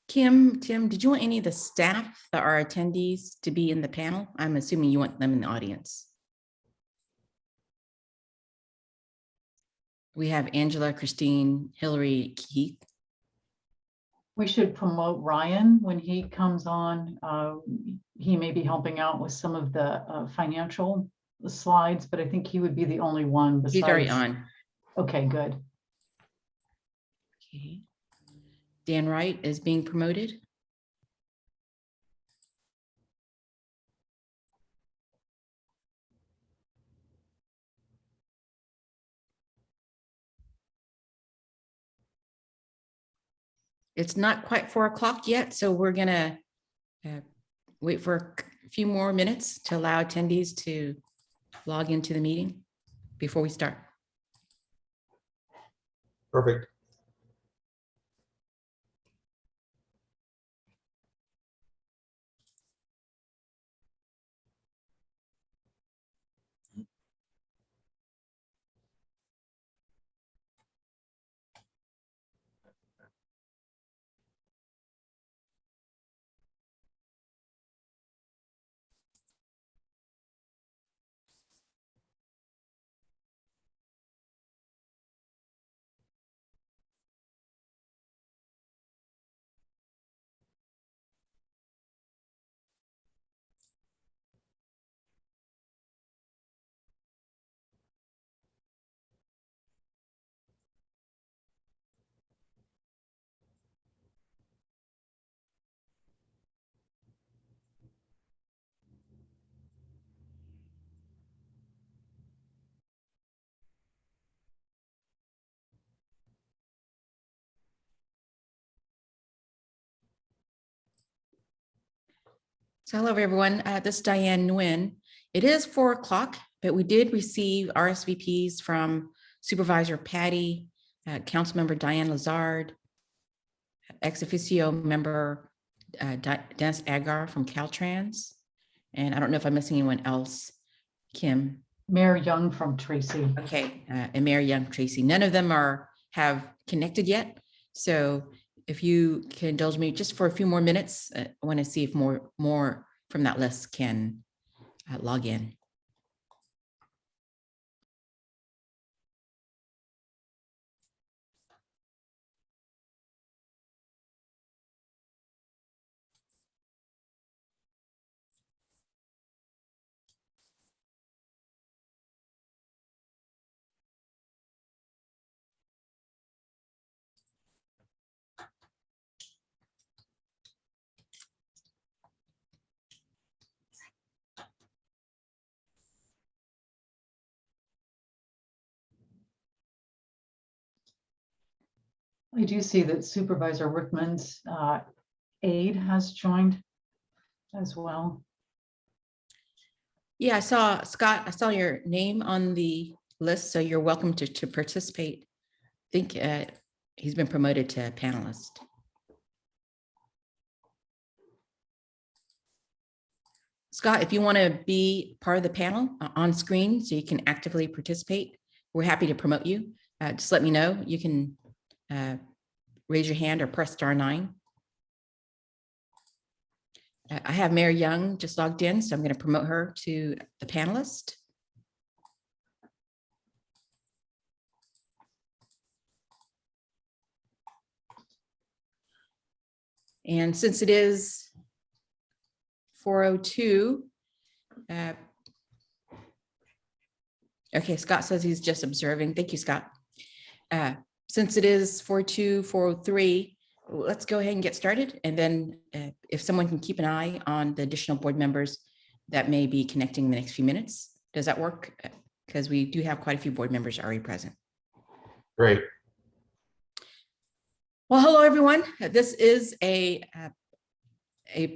Kim, Tim, did you want any of the staff that are attendees to be in the panel? I'm assuming you want them in the audience. We have Angela, Christine, Hillary, Keith. We should promote Ryan when he comes on. He may be helping out with some of the financial slides, but I think he would be the only one besides. He's already on. Okay, good. Okay. Dan Wright is being promoted. It's not quite 4 o'clock yet, so we're gonna wait for a few more minutes to allow attendees to log into the meeting before we start. Perfect. So hello, everyone. This is Diane Nguyen. It is 4 o'clock, but we did receive RSVPs from Supervisor Patty, Councilmember Diane Lazard, ex officio member Dennis Agar from Caltrans. And I don't know if I'm missing anyone else. Kim. Mayor Young from Tracy. Okay, and Mayor Young, Tracy. None of them have connected yet. So if you can indulge me just for a few more minutes, I want to see if more from that list can log in. I do see that Supervisor Rickman's aide has joined as well. Yeah, I saw Scott, I saw your name on the list, so you're welcome to participate. I think he's been promoted to panelist. Scott, if you want to be part of the panel on screen so you can actively participate, we're happy to promote you. Just let me know. You can raise your hand or press *9. I have Mayor Young just logged in, so I'm going to promote her to the panelist. And since it is 4:02, okay, Scott says he's just observing. Thank you, Scott. Since it is 4:02, 4:03, let's go ahead and get started. And then if someone can keep an eye on the additional board members that may be connecting in the next few minutes. Does that work? Because we do have quite a few board members already present. Great. Well, hello, everyone. This is a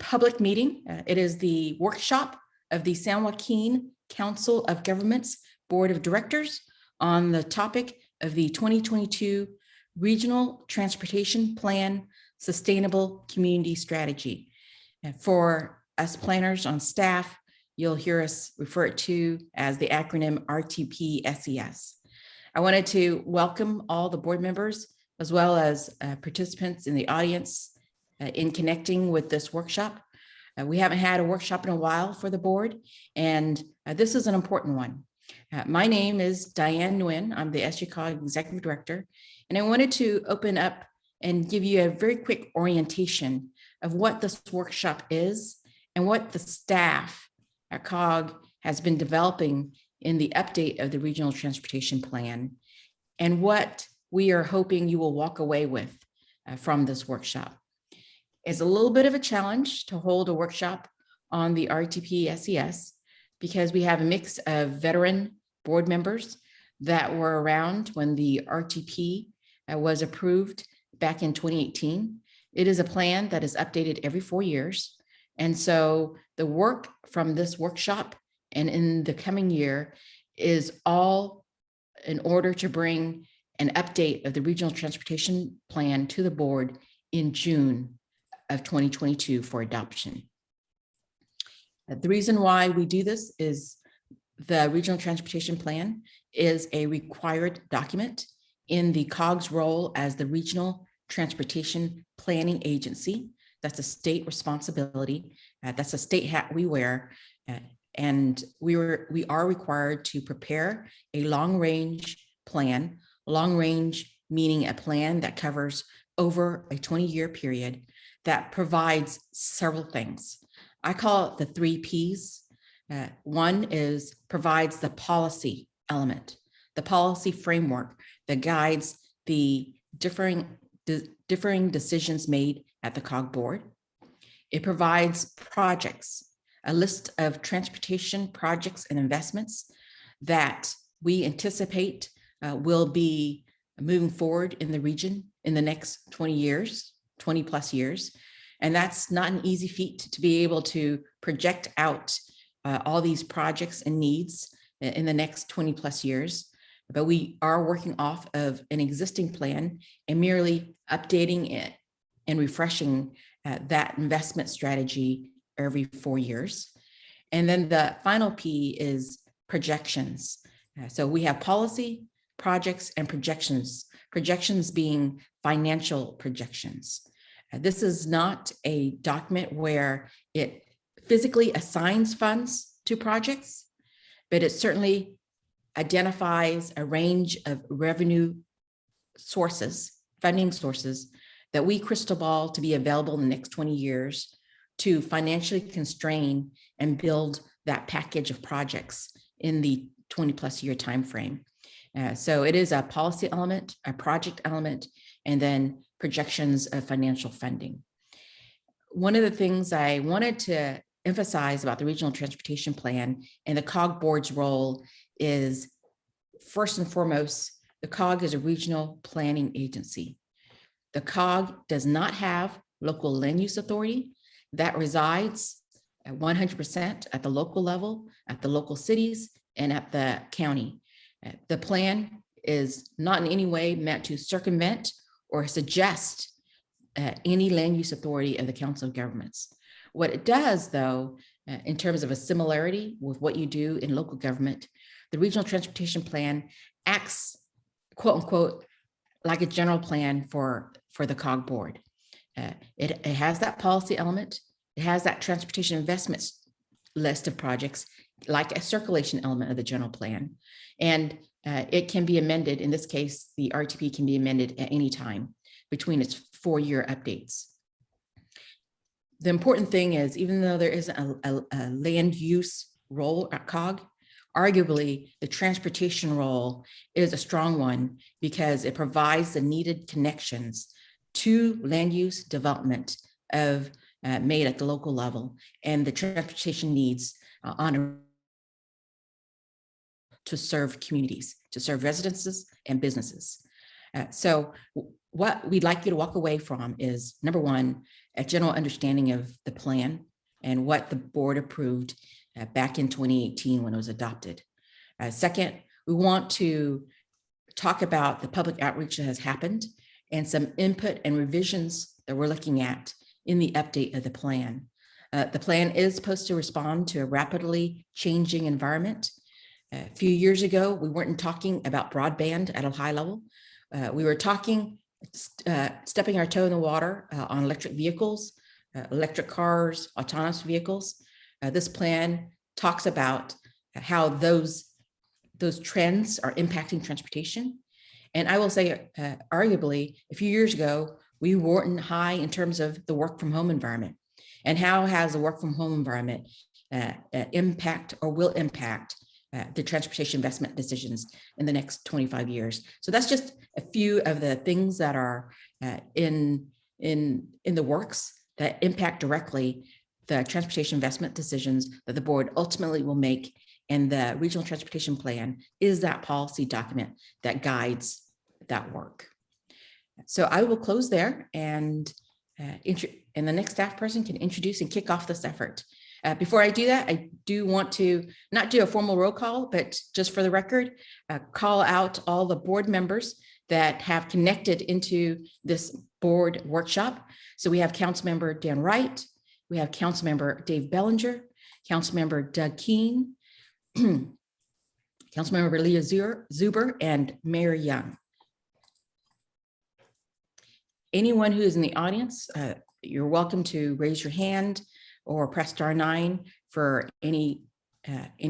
public meeting. It is the workshop of the San Joaquin Council of Governments Board of Directors on the topic of the 2022 Regional Transportation Plan Sustainable Community Strategy. And for us planners on staff, you'll hear us refer to as the acronym RTPSCS. I wanted to welcome all the board members as well as participants in the audience in connecting with this workshop. We haven't had a workshop in a while for the board, and this is an important one. My name is Diane Nguyen. I'm the SGCOG Executive Director, and I wanted to open up and give you a very quick orientation of what this workshop is and what the staff at COG has been developing in the update of the Regional Transportation Plan, and what we are hoping you will walk away with from this workshop. It's a little bit of a challenge to hold a workshop on the RTPSCS because we have a mix of veteran board members that were around when the RTP was approved back in 2018. It is a plan that is updated every 4 years. And so the work from this workshop and in the coming year is all in order to bring an update of the Regional Transportation Plan to the board in June of 2022 for adoption. The reason why we do this is the Regional Transportation Plan is a required document in the COG's role as the Regional Transportation Planning Agency. That's a state responsibility. That's a state hat we wear. And we are required to prepare a long-range plan, long-range meaning a plan that covers over a 20-year period that provides several things. I call it the 3 Ps. One is provides the policy element, the policy framework that guides the differing decisions made at the COG board. It provides projects, a list of transportation projects and investments that we anticipate will be moving forward in the region in the next 20 years, 20 plus years. And that's not an easy feat to be able to project out all these projects and needs in the next 20 plus years. But we are working off of an existing plan and merely updating it and refreshing that investment strategy every 4 years. And then the final P is projections. So we have policy, projects, and projections, projections being financial projections. This is not a document where it physically assigns funds to projects, but it certainly identifies a range of revenue sources, funding sources that we crystal ball to be available in the next 20 years to financially constrain and build that package of projects in the 20 plus year timeframe. So it is a policy element, a project element, and then projections of financial funding. One of the things I wanted to emphasize about the Regional Transportation Plan and the COG board's role is, first and foremost, the COG is a regional planning agency. The COG does not have local land use authority. That resides at 100% at the local level, at the local cities, and at the county. The plan is not in any way meant to circumvent or suggest any land use authority of the Council of Governments. What it does, though, in terms of a similarity with what you do in local government, the Regional Transportation Plan acts, quote unquote, like a general plan for the COG board. It has that policy element. It has that transportation investments list of projects, like a circulation element of the general plan. And it can be amended. In this case, the RTP can be amended at any time between its 4-year updates. The important thing is, even though there isn't a land use role at COG, arguably the transportation role is a strong one because it provides the needed connections to land use development of made at the local level and the transportation needs to serve communities, to serve residences and businesses. So what we'd like you to walk away from is, number one, a general understanding of the plan and what the board approved back in 2018 when it was adopted. Second, we want to talk about the public outreach that has happened and some input and revisions that we're looking at in the update of the plan. The plan is supposed to respond to a rapidly changing environment. A few years ago, we weren't talking about broadband at a high level. We were talking stepping our toe in the water on electric vehicles, electric cars, autonomous vehicles. This plan talks about how those trends are impacting transportation. And I will say, arguably, a few years ago, we weren't high in terms of the work from home environment. And how has the work from home environment impact or will impact the transportation investment decisions in the next 25 years? So that's just a few of the things that are in the works that impact directly the transportation investment decisions that the board ultimately will make. And the regional transportation plan is that policy document that guides that work. So I will close there, and the next staff person can introduce and kick off this effort. Before I do that, I do want to not do a formal roll call, but just for the record, call out all the board members that have connected into this board workshop. So we have Councilmember Dan Wright, we have Councilmember Dave Bellinger, Councilmember Doug Keene, Councilmember Leah Zuber, and Mayor Young. Anyone who is in the audience, you're welcome to raise your hand or press *9 for any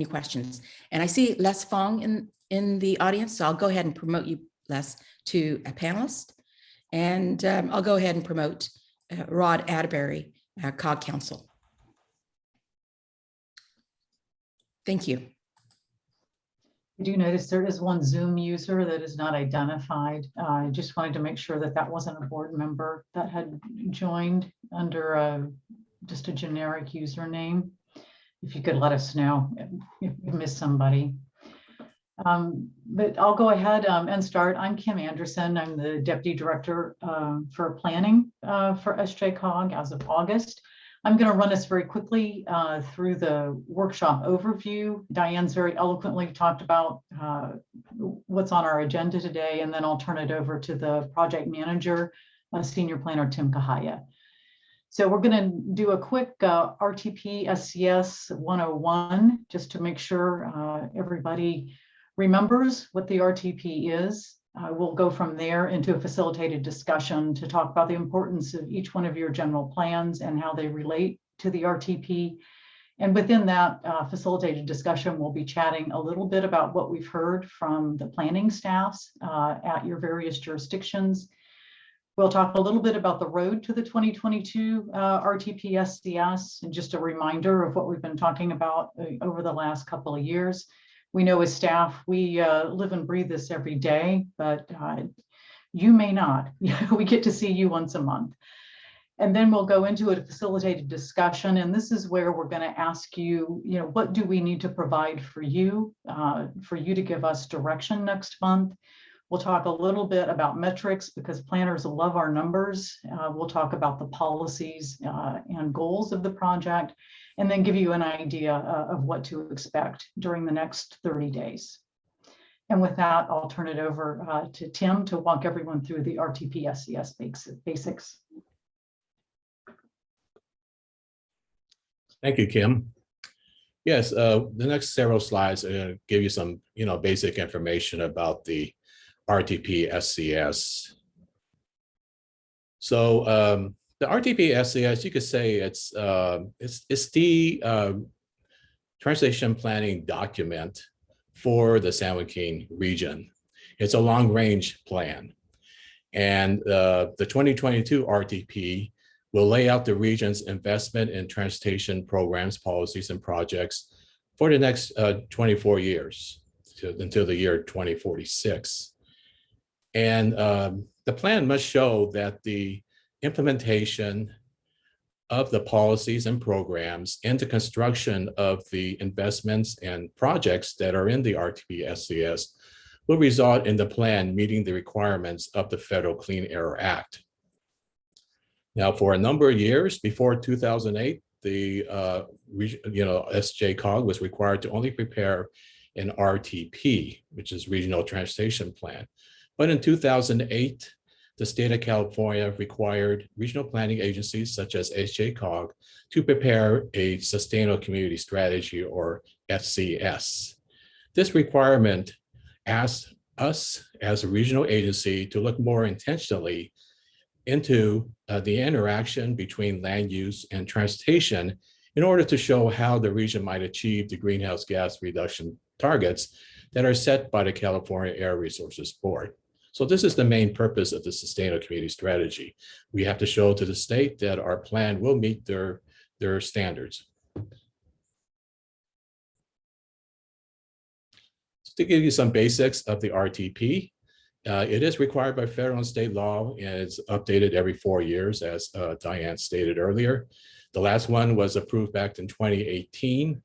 questions. And I see Les Fong in the audience, so I'll go ahead and promote you, Les, to a panelist. And I'll go ahead and promote Rod Atterbury, COG Counsel. Thank you. I do notice there is one Zoom user that is not identified. I just wanted to make sure that that wasn't a board member that had joined under just a generic username. If you could let us know if you missed somebody. But I'll go ahead and start. I'm Kim Anderson. I'm the Deputy Director for Planning for SJCOG as of August. I'm going to run us very quickly through the workshop overview. Diane's very eloquently talked about what's on our agenda today, and then I'll turn it over to the project manager, Senior Planner Tim Kahaya. So we're going to do a quick RTPSCS 101, just to make sure everybody remembers what the RTP is. We'll go from there into a facilitated discussion to talk about the importance of each one of your general plans and how they relate to the RTP. And within that facilitated discussion, we'll be chatting a little bit about what we've heard from the planning staffs at your various jurisdictions. We'll talk a little bit about the road to the 2022 RTPSCS, and just a reminder of what we've been talking about over the last couple of years. We know as staff, we live and breathe this every day, but you may not. We get to see you once a month. And then we'll go into a facilitated discussion. And this is where we're going to ask you, what do we need to provide for you to give us direction next month? We'll talk a little bit about metrics because planners love our numbers. We'll talk about the policies and goals of the project, and then give you an idea of what to expect during the next 30 days. And with that, I'll turn it over to Tim to walk everyone through the RTPSCS basics. Thank you, Kim. Yes, the next several slides are going to give you some, basic information about the RTPSCS. So the RTPSCS, you could say it's the transportation planning document for the San Joaquin region. It's a long-range plan, and the 2022 RTP will lay out the region's investment in transportation programs, policies, and projects for the next 24 years until the year 2046. And the plan must show that the implementation of the policies and programs and the construction of the investments and projects that are in the RTPSCS will result in the plan meeting the requirements of the Federal Clean Air Act. Now, for a number of years before 2008, the SJCOG was required to only prepare an RTP, which is Regional Transportation Plan. But in 2008, the state of California required regional planning agencies such as SJCOG to prepare a Sustainable Community Strategy, or SCS. This requirement asked us as a regional agency to look more intentionally into the interaction between land use and transportation in order to show how the region might achieve the greenhouse gas reduction targets that are set by the California Air Resources Board. So this is the main purpose of the Sustainable Community Strategy. We have to show to the state that our plan will meet their standards. So to give you some basics of the RTP, it is required by federal and state law, and it's updated every 4 years, as Diane stated earlier. The last one was approved back in 2018,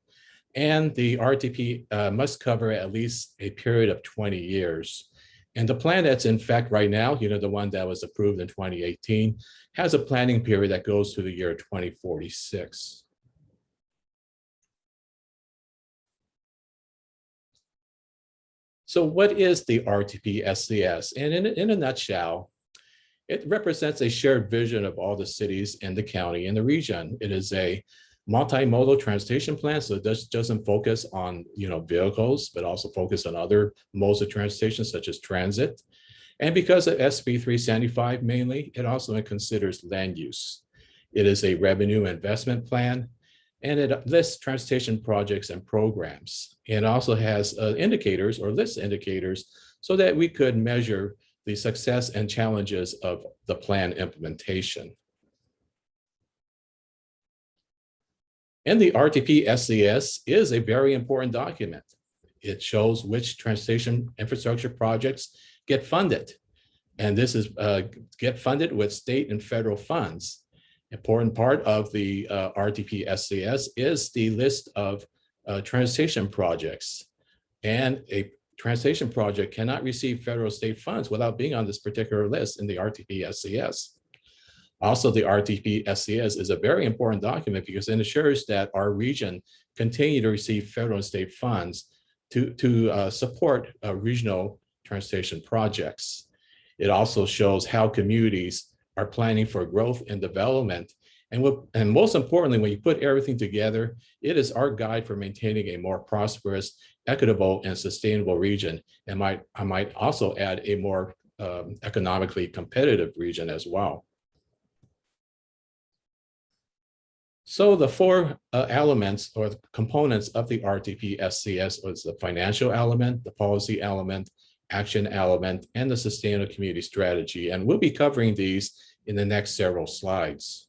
and the RTP must cover at least a period of 20 years. And the plan that's in fact right now, the one that was approved in 2018, has a planning period that goes to the year 2046. So what is the RTPSCS? And in a nutshell, it represents a shared vision of all the cities in the county and the region. It is a multimodal transportation plan, so it doesn't focus on vehicles, but also focus on other modes of transportation such as transit. And because of SB 375 mainly, it also considers land use. It is a revenue investment plan, and it lists transportation projects and programs. And also has indicators or lists indicators so that we could measure the success and challenges of the plan implementation. And the RTP-SCS is a very important document. It shows which transportation infrastructure projects get funded. And this is get funded with state and federal funds. Important part of the RTP-SCS is the list of transportation projects. And a transportation project cannot receive federal state funds without being on this particular list in the RTP-SCS. Also, the RTP-SCS is a very important document because it ensures that our region continue to receive federal and state funds to support regional transportation projects. It also shows how communities are planning for growth and development. And most importantly, when you put everything together, it is our guide for maintaining a more prosperous, equitable, and sustainable region. And I might also add a more economically competitive region as well. So the four elements or the components of the RTP-SCS was the financial element, the policy element, action element, and the sustainable community strategy. And we'll be covering these in the next several slides.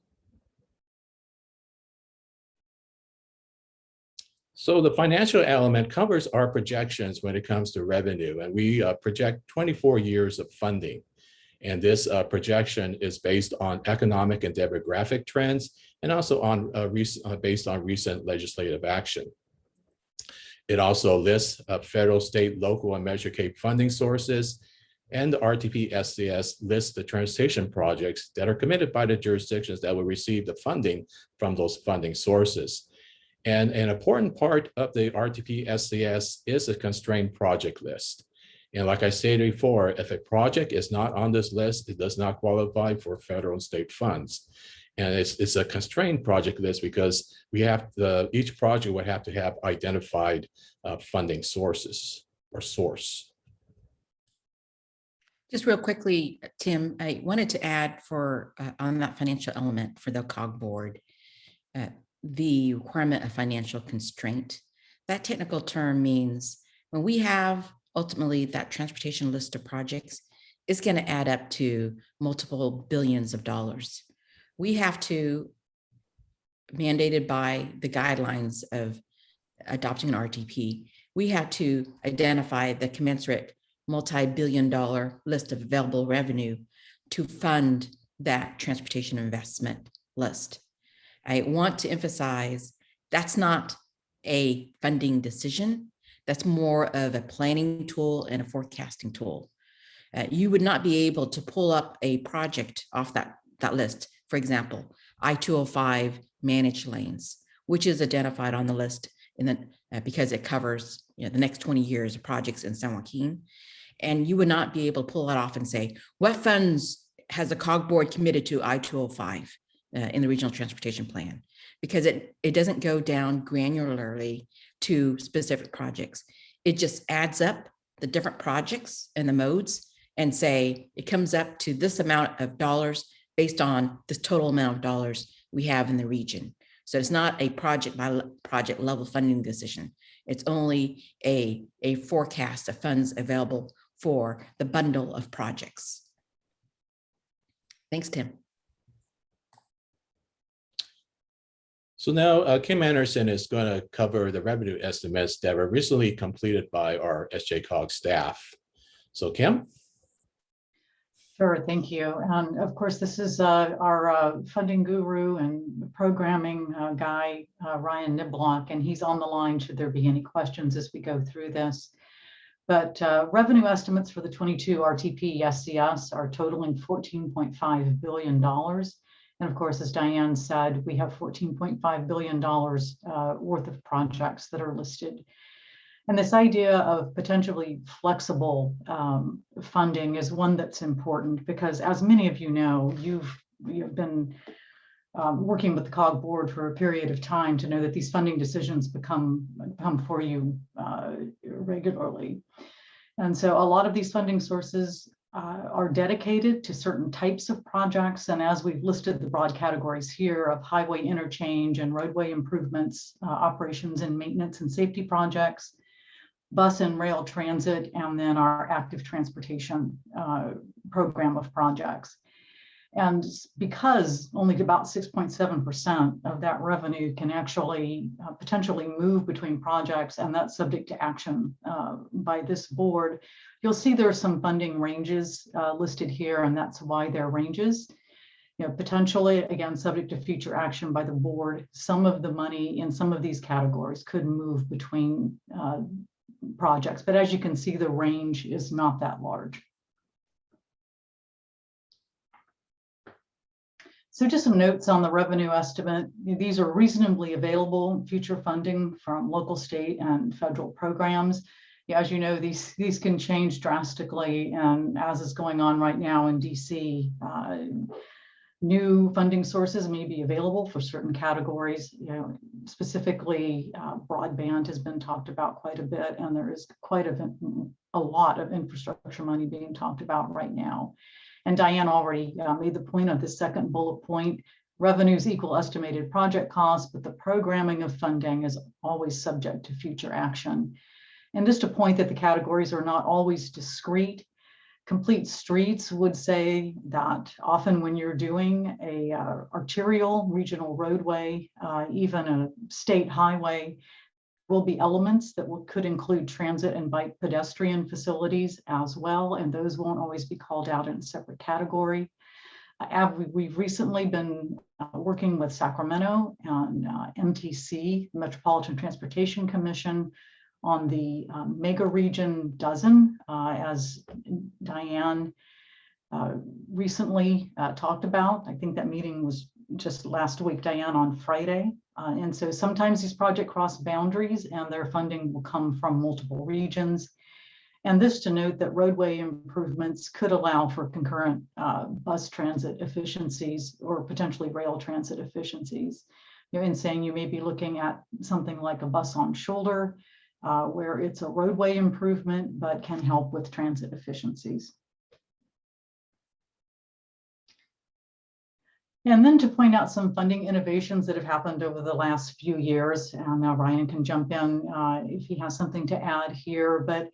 So the financial element covers our projections when it comes to revenue, and we project 24 years of funding. And this projection is based on economic and demographic trends, and also on based on recent legislative action. It also lists federal, state, local, and Measure K funding sources, and the RTP-SCS lists the transportation projects that are committed by the jurisdictions that will receive the funding from those funding sources. And an important part of the RTP-SCS is a constrained project list. And like I stated before, if a project is not on this list, it does not qualify for federal and state funds. And it's a constrained project list because we have each project would have to have identified funding sources or source. Just real quickly, Tim, I wanted to add on that financial element for the COG board, the requirement of financial constraint. That technical term means when we have ultimately that transportation list of projects, it's going to add up to multiple billions of dollars. We have to, mandated by the guidelines of adopting an RTP, we have to identify the commensurate multi-billion-dollar list of available revenue to fund that transportation investment list. I want to emphasize that's not a funding decision. That's more of a planning tool and a forecasting tool. You would not be able to pull up a project off that list. For example, I-205 managed lanes, which is identified on the list because it covers the next 20 years of projects in San Joaquin. And you would not be able to pull that off and say, what funds has the COG board committed to I-205 in the regional transportation plan? Because it doesn't go down granularly to specific projects. It just adds up the different projects and the modes and say, it comes up to this amount of dollars based on this total amount of dollars we have in the region. So it's not a project by project level funding decision. It's only a forecast of funds available for the bundle of projects. Thanks, Tim. So now Kim Anderson is going to cover the revenue estimates that were recently completed by our SJCOG staff. So Kim? Sure, thank you. And of course, this is our funding guru and programming guy, Ryan Niblock, and he's on the line should there be any questions as we go through this. But revenue estimates for the 22 RTP SCS are totaling $14.5 billion. And of course, as Diane said, we have $14.5 billion worth of projects that are listed. And this idea of potentially flexible funding is one that's important because, as many of you know, you've been working with the COG board for a period of time to know that these funding decisions come for you regularly. And so a lot of these funding sources are dedicated to certain types of projects. And as we've listed the broad categories here of highway interchange and roadway improvements, operations and maintenance and safety projects, bus and rail transit, and then our active transportation program of projects. And because only about 6.7% of that revenue can actually potentially move between projects, and that's subject to action by this board, you'll see there are some funding ranges listed here, and that's why they're ranges. You know, potentially, again, subject to future action by the board, some of the money in some of these categories could move between projects. But as you can see, the range is not that large. So just some notes on the revenue estimate. These are reasonably available future funding from local, state, and federal programs. Yeah, as you know, these can change drastically, and as is going on right now in DC, new funding sources may be available for certain categories. You know, specifically, broadband has been talked about quite a bit, and there is quite a lot of infrastructure money being talked about right now. And Diane already made the point of the second bullet point. Revenues equal estimated project costs, but the programming of funding is always subject to future action. And just a point that the categories are not always discrete. Complete Streets would say that often when you're doing a arterial regional roadway, even a state highway, will be elements that could include transit and bike pedestrian facilities as well, and those won't always be called out in a separate category. We've recently been working with Sacramento and MTC, Metropolitan Transportation Commission, on the mega region dozen, as Diane recently talked about. I think that meeting was just last week, Diane, on Friday. And so sometimes these projects cross boundaries and their funding will come from multiple regions. And this to note that roadway improvements could allow for concurrent bus transit efficiencies or potentially rail transit efficiencies. You know, in saying you may be looking at something like a bus on shoulder, where it's a roadway improvement, but can help with transit efficiencies. And then to point out some funding innovations that have happened over the last few years, and now Ryan can jump in if he has something to add here, but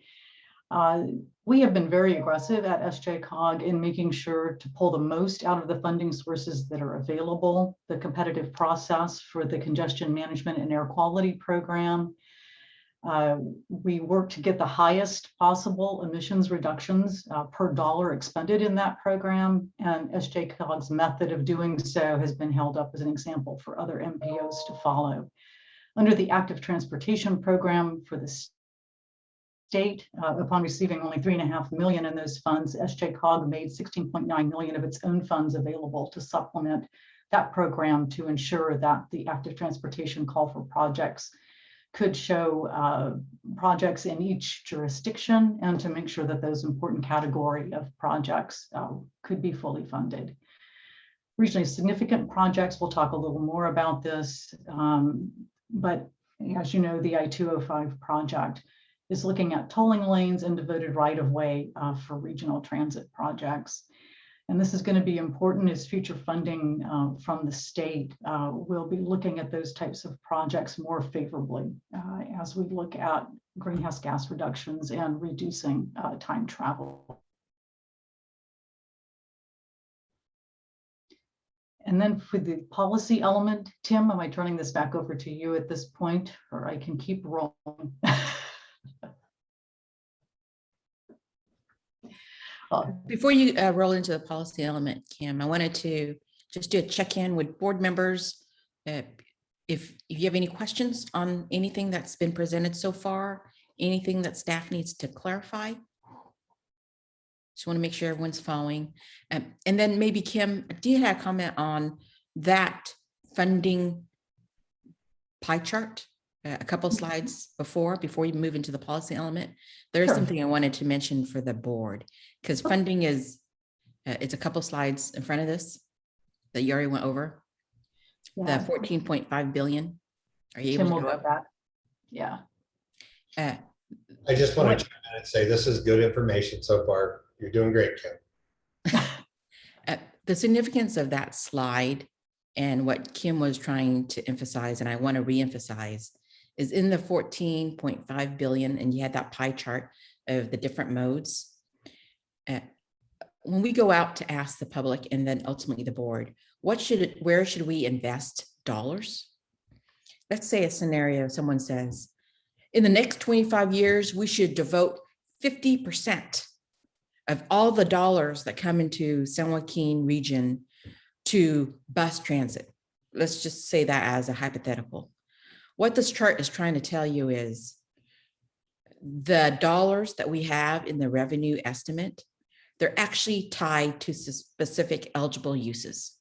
we have been very aggressive at SJCOG in making sure to pull the most out of the funding sources that are available. The competitive process for the congestion management and air quality program. We work to get the highest possible emissions reductions per dollar expended in that program, and SJCOG's method of doing so has been held up as an example for other MPOs to follow. Under the active transportation program for the state, upon receiving only $3.5 million in those funds, SJCOG made $16.9 million of its own funds available to supplement that program to ensure that the active transportation call for projects could show projects in each jurisdiction and to make sure that those important category of projects could be fully funded. Regionally significant projects, we'll talk a little more about this, but as you know, the I-205 project is looking at tolling lanes and devoted right-of-way for regional transit projects. And this is going to be important as future funding from the state will be looking at those types of projects more favorably as we look at greenhouse gas reductions and reducing time travel. And then for the policy element, Tim, am I turning this back over to you at this point, or I can keep rolling? Before you roll into the policy element, Kim, I wanted to just do a check-in with board members. If you have any questions on anything that's been presented so far, anything that staff needs to clarify. Just want to make sure everyone's following. And then maybe Kim, do you have a comment on that funding pie chart? A couple slides before you move into the policy element. There's Sure. something I wanted to mention for the board, because funding is, it's a couple slides in front of this that you already went over. Yeah. The 14.5 billion. Are you Tim able will to go get up? that. Yeah. I just want to chime in and say this is good information so far. You're doing great, Kim. The significance of that slide and what Kim was trying to emphasize, and I want to reemphasize, is in the 14.5 billion, and you had that pie chart of the different modes. When we go out to ask the public and then ultimately the board, where should we invest dollars? Let's say a scenario, someone says, in the next 25 years, we should devote 50% of all the dollars that come into San Joaquin region to bus transit. Let's just say that as a hypothetical. What this chart is trying to tell you is the dollars that we have in the revenue estimate, they're actually tied to specific eligible uses.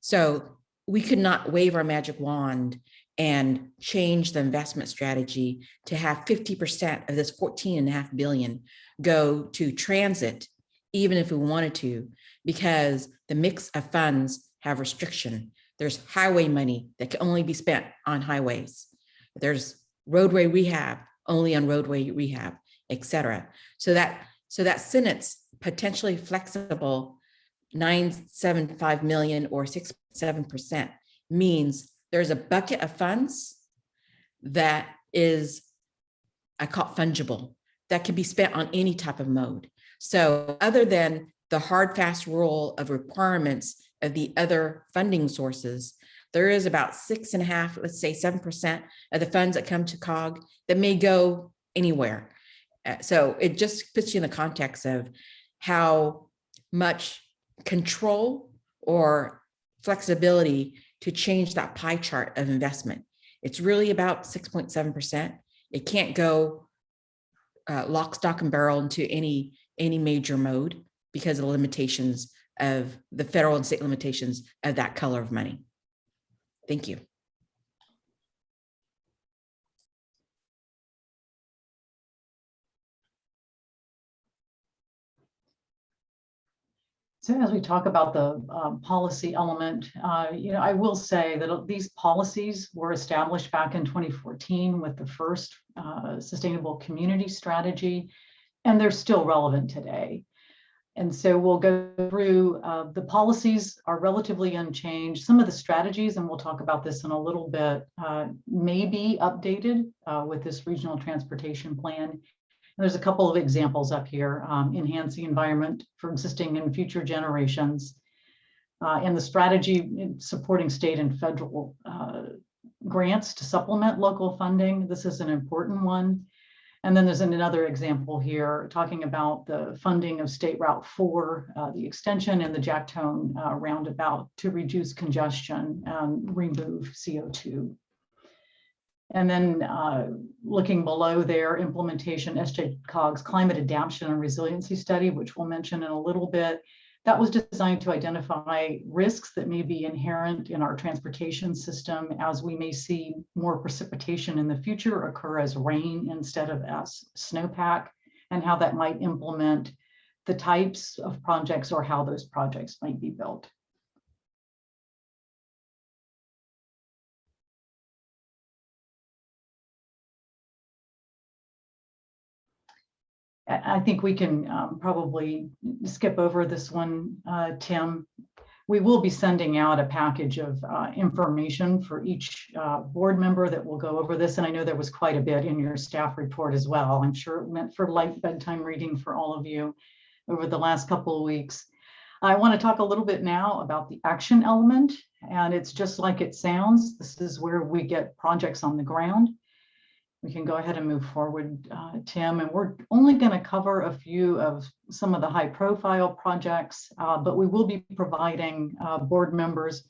So we could not wave our magic wand and change the investment strategy to have 50% of this 14.5 billion go to transit, even if we wanted to, because the mix of funds have restriction. There's highway money that can only be spent on highways. There's roadway rehab, only on roadway rehab, et cetera. So that sentence, potentially flexible, 975 million or 6.7%, means there's a bucket of funds that is, I call it fungible, that can be spent on any type of mode. So other than the hard, fast rule of requirements of the other funding sources, there is about 6.5%, let's say 7% of the funds that come to COG that may go anywhere. So it just puts you in the context of how much control or flexibility to change that pie chart of investment. It's really about 6.7%. It can't go lock, stock, and barrel into any major mode because of the limitations of the federal and state limitations of that color of money. Thank you. So as we talk about the policy element, I will say that these policies were established back in 2014 with the first sustainable community strategy, and they're still relevant today. And so we'll go through, the policies are relatively unchanged. Some of the strategies, and we'll talk about this in a little bit, may be updated with this regional transportation plan. There's a couple of examples up here, enhance the environment for existing and future generations, and the strategy supporting state and federal grants to supplement local funding. This is an important one. And then there's another example here talking about the funding of State Route 4, the extension, and the Jacktone roundabout to reduce congestion and remove CO2. And then looking below there, implementation, SJCOG's climate adaptation and resiliency study, which we'll mention in a little bit. That was designed to identify risks that may be inherent in our transportation system as we may see more precipitation in the future occur as rain instead of as snowpack, and how that might implement the types of projects or how those projects might be built. I think we can probably skip over this one, Tim. We will be sending out a package of information for each board member that will go over this. And I know there was quite a bit in your staff report as well. I'm sure it meant for light bedtime reading for all of you over the last couple of weeks. I want to talk a little bit now about the action element, and it's just like it sounds. This is where we get projects on the ground. We can go ahead and move forward, Tim, and we're only going to cover a few of some of the high profile projects, but we will be providing board members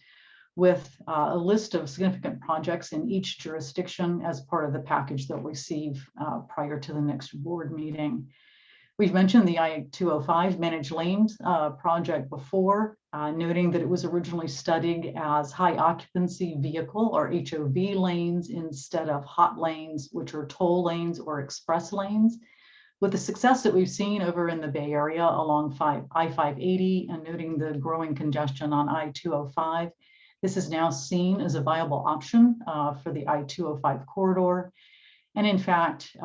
with a list of significant projects in each jurisdiction as part of the package they'll receive prior to the next board meeting. We've mentioned the I-205 managed lanes project before, noting that it was originally studied as high occupancy vehicle or HOV lanes instead of hot lanes, which are toll lanes or express lanes. With the success that we've seen over in the Bay Area along I-580 and noting the growing congestion on I-205, this is now seen as a viable option for the I-205 corridor. And in fact,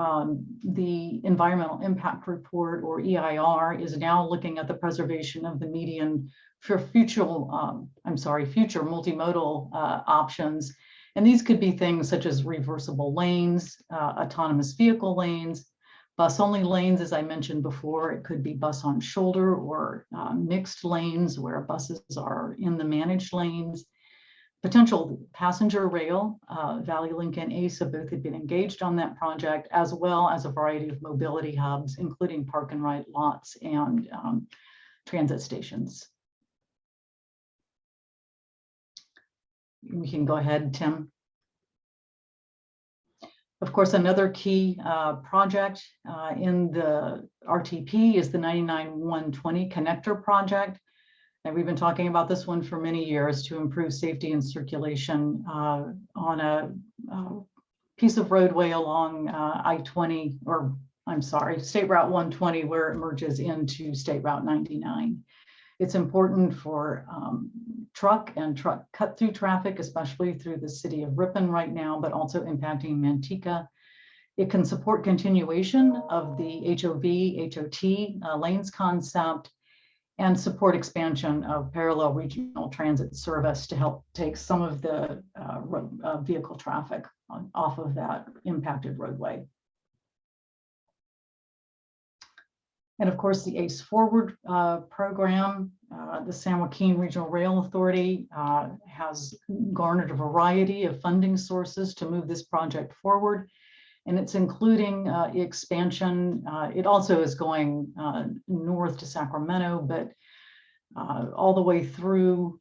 the Environmental Impact Report, or EIR, is now looking at the preservation of the median for future multimodal options. And these could be things such as reversible lanes, autonomous vehicle lanes, bus-only lanes, as I mentioned before. It could be bus on shoulder or mixed lanes where buses are in the managed lanes. Potential passenger rail, Valley Link and ACE have both been engaged on that project, as well as a variety of mobility hubs, including park and ride lots and transit stations. We can go ahead, Tim. Of course, another key project in the RTP is the 99-120 connector project. And we've been talking about this one for many years to improve safety and circulation on a piece of roadway along I-20, or I'm sorry, State Route 120, where it merges into State Route 99. It's important for truck cut-through traffic, especially through the city of Ripon right now, but also impacting Manteca. It can support continuation of the HOV, HOT lanes concept, and support expansion of parallel regional transit service to help take some of the vehicle traffic off of that impacted roadway. And of course, the ACE Forward program, the San Joaquin Regional Rail Authority has garnered a variety of funding sources to move this project forward. And it's including expansion. It also is going north to Sacramento, but all the way through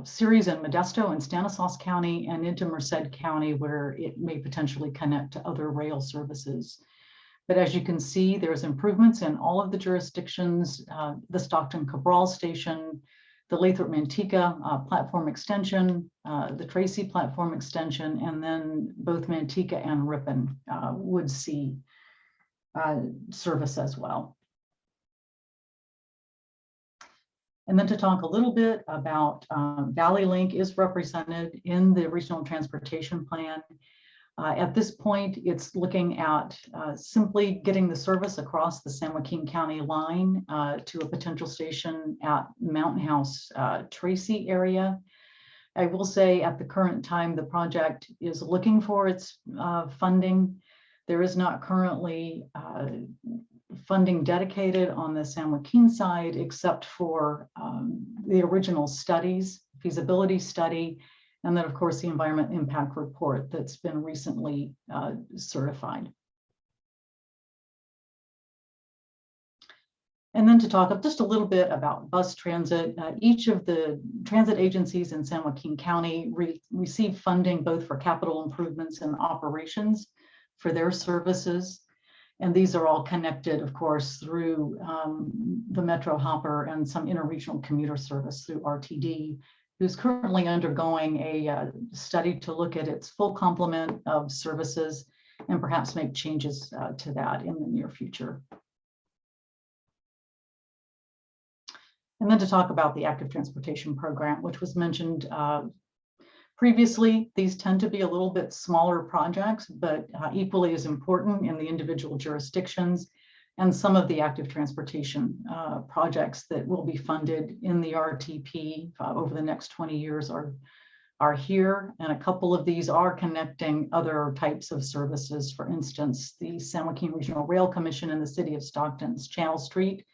Ceres and Modesto and Stanislaus County and into Merced County, where it may potentially connect to other rail services. But as you can see, there's improvements in all of the jurisdictions, the Stockton Cabral Station, the Lathrop Manteca platform extension, the Tracy platform extension, and then both Manteca and Ripon would see service as well. And then to talk a little bit about Valley Link is represented in the Regional Transportation Plan. At this point, it's looking at simply getting the service across the San Joaquin County line to a potential station at Mountain House Tracy area. I will say at the current time, the project is looking for its funding. There is not currently funding dedicated on the San Joaquin side, except for the original studies, feasibility study, and then, of course, the Environment Impact Report that's been recently certified. And then to talk just a little bit about bus transit, each of the transit agencies in San Joaquin County receive funding both for capital improvements and operations for their services. And these are all connected, of course, through the Metro Hopper and some interregional commuter service through RTD, who's currently undergoing a study to look at its full complement of services and perhaps make changes to that in the near future. And then to talk about the active transportation program, which was mentioned previously. These tend to be a little bit smaller projects, but equally as important in the individual jurisdictions. and some of the active transportation projects that will be funded in the RTP over the next 20 years are here. And a couple of these are connecting other types of services. For instance, the San Joaquin Regional Rail Commission in the city of Stockton's Channel Street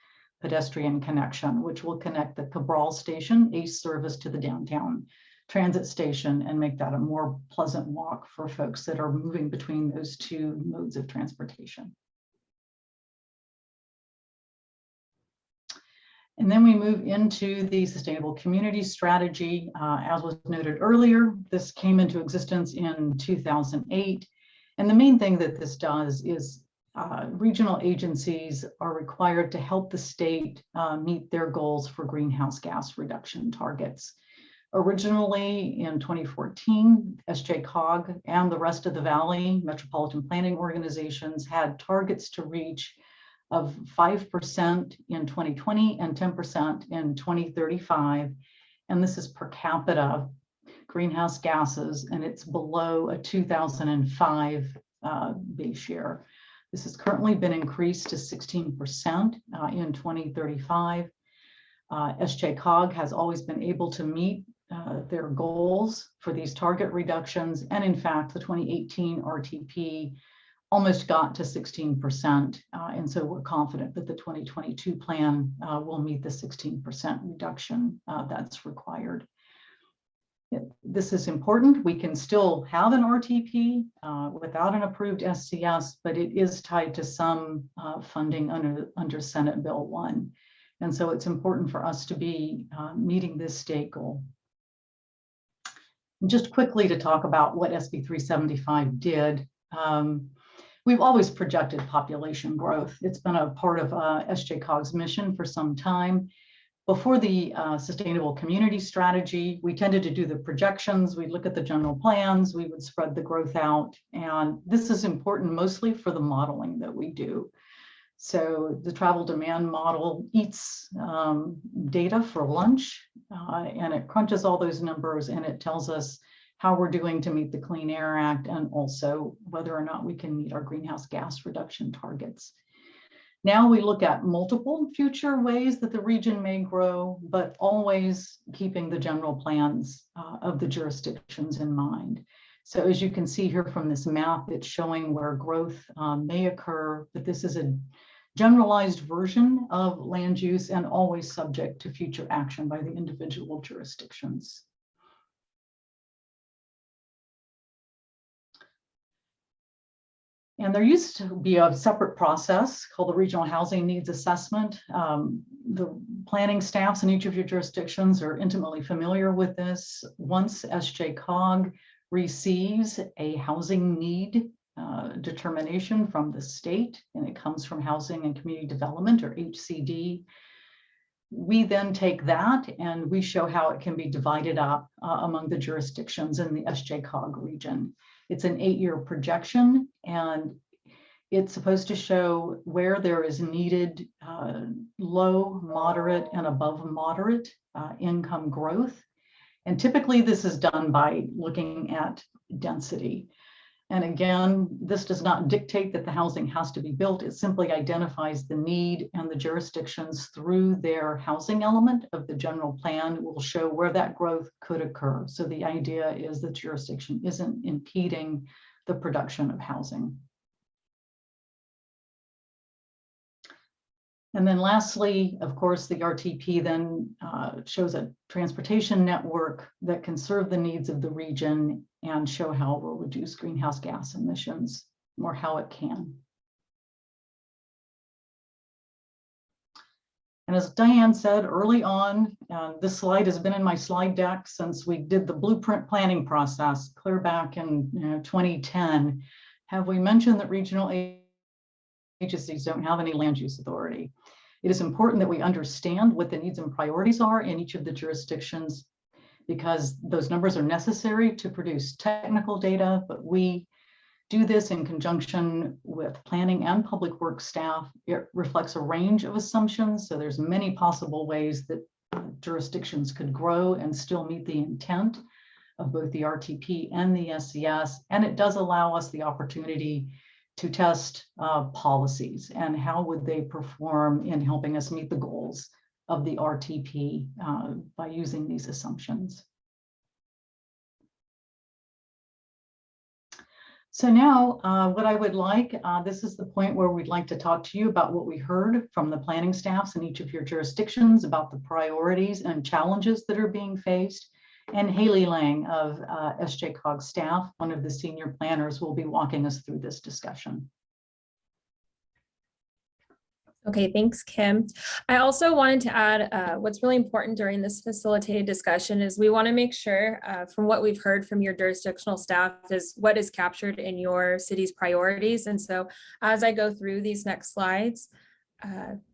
pedestrian connection, which will connect the Cabral Station ACE service to the downtown transit station and make that a more pleasant walk for folks that are moving between those two modes of transportation. And then we move into the sustainable community strategy. As was noted earlier, this came into existence in 2008. And the main thing that this does is regional agencies are required to help the state meet their goals for greenhouse gas reduction targets. Originally in 2014, SJCOG and the rest of the Valley metropolitan planning organizations had targets to reach of 5% in 2020 and 10% in 2035. And this is per capita greenhouse gases, and it's below a 2005 base year. This has currently been increased to 16% in 2035. SJCOG has always been able to meet their goals for these target reductions. And in fact, the 2018 RTP almost got to 16%. And so we're confident that the 2022 plan will meet the 16% reduction that's required. This is important. We can still have an RTP without an approved SCS, but it is tied to some funding under Senate Bill 1. And so it's important for us to be meeting this state goal. And just quickly to talk about what SB 375 did. We've always projected population growth. It's been a part of SJCOG's mission for some time. Before the sustainable community strategy, we tended to do the projections. We'd look at the general plans, we would spread the growth out. And this is important mostly for the modeling that we do. So the travel demand model eats data for lunch, and it crunches all those numbers, and it tells us how we're doing to meet the Clean Air Act, and also whether or not we can meet our greenhouse gas reduction targets. Now we look at multiple future ways that the region may grow, but always keeping the general plans of the jurisdictions in mind. So as you can see here from this map, it's showing where growth may occur, but this is a generalized version of land use and always subject to future action by the individual jurisdictions. And there used to be a separate process called the Regional Housing Needs Assessment. The planning staffs in each of your jurisdictions are intimately familiar with this. Once SJCOG receives a housing need determination from the state, and it comes from Housing and Community Development, or HCD, we then take that and we show how it can be divided up among the jurisdictions in the SJCOG region. It's an 8-year projection, and it's supposed to show where there is needed low, moderate, and above moderate income growth. And typically this is done by looking at density. And again, this does not dictate that the housing has to be built. It simply identifies the need, and the jurisdictions through their housing element of the general plan will show where that growth could occur. So the idea is the jurisdiction isn't impeding the production of housing. And then lastly, of course, the RTP then shows a transportation network that can serve the needs of the region and show how it will reduce greenhouse gas emissions, or how it can. And as Diane said early on, this slide has been in my slide deck since we did the blueprint planning process clear back in 2010. Have we mentioned that regional agencies don't have any land use authority? It is important that we understand what the needs and priorities are in each of the jurisdictions, because those numbers are necessary to produce technical data, but we do this in conjunction with planning and public works staff. It reflects a range of assumptions, so there's many possible ways that jurisdictions could grow and still meet the intent of both the RTP and the SCS, and it does allow us the opportunity to test policies, and how would they perform in helping us meet the goals of the RTP by using these assumptions. So now what I would like, this is the point where we'd like to talk to you about what we heard from the planning staffs in each of your jurisdictions about the priorities and challenges that are being faced. And Haley Lang of SJCOG staff, one of the senior planners, will be walking us through this discussion. Okay, thanks, Kim. I also wanted to add what's really important during this facilitated discussion is we want to make sure from what we've heard from your jurisdictional staff is what is captured in your city's priorities. And so as I go through these next slides,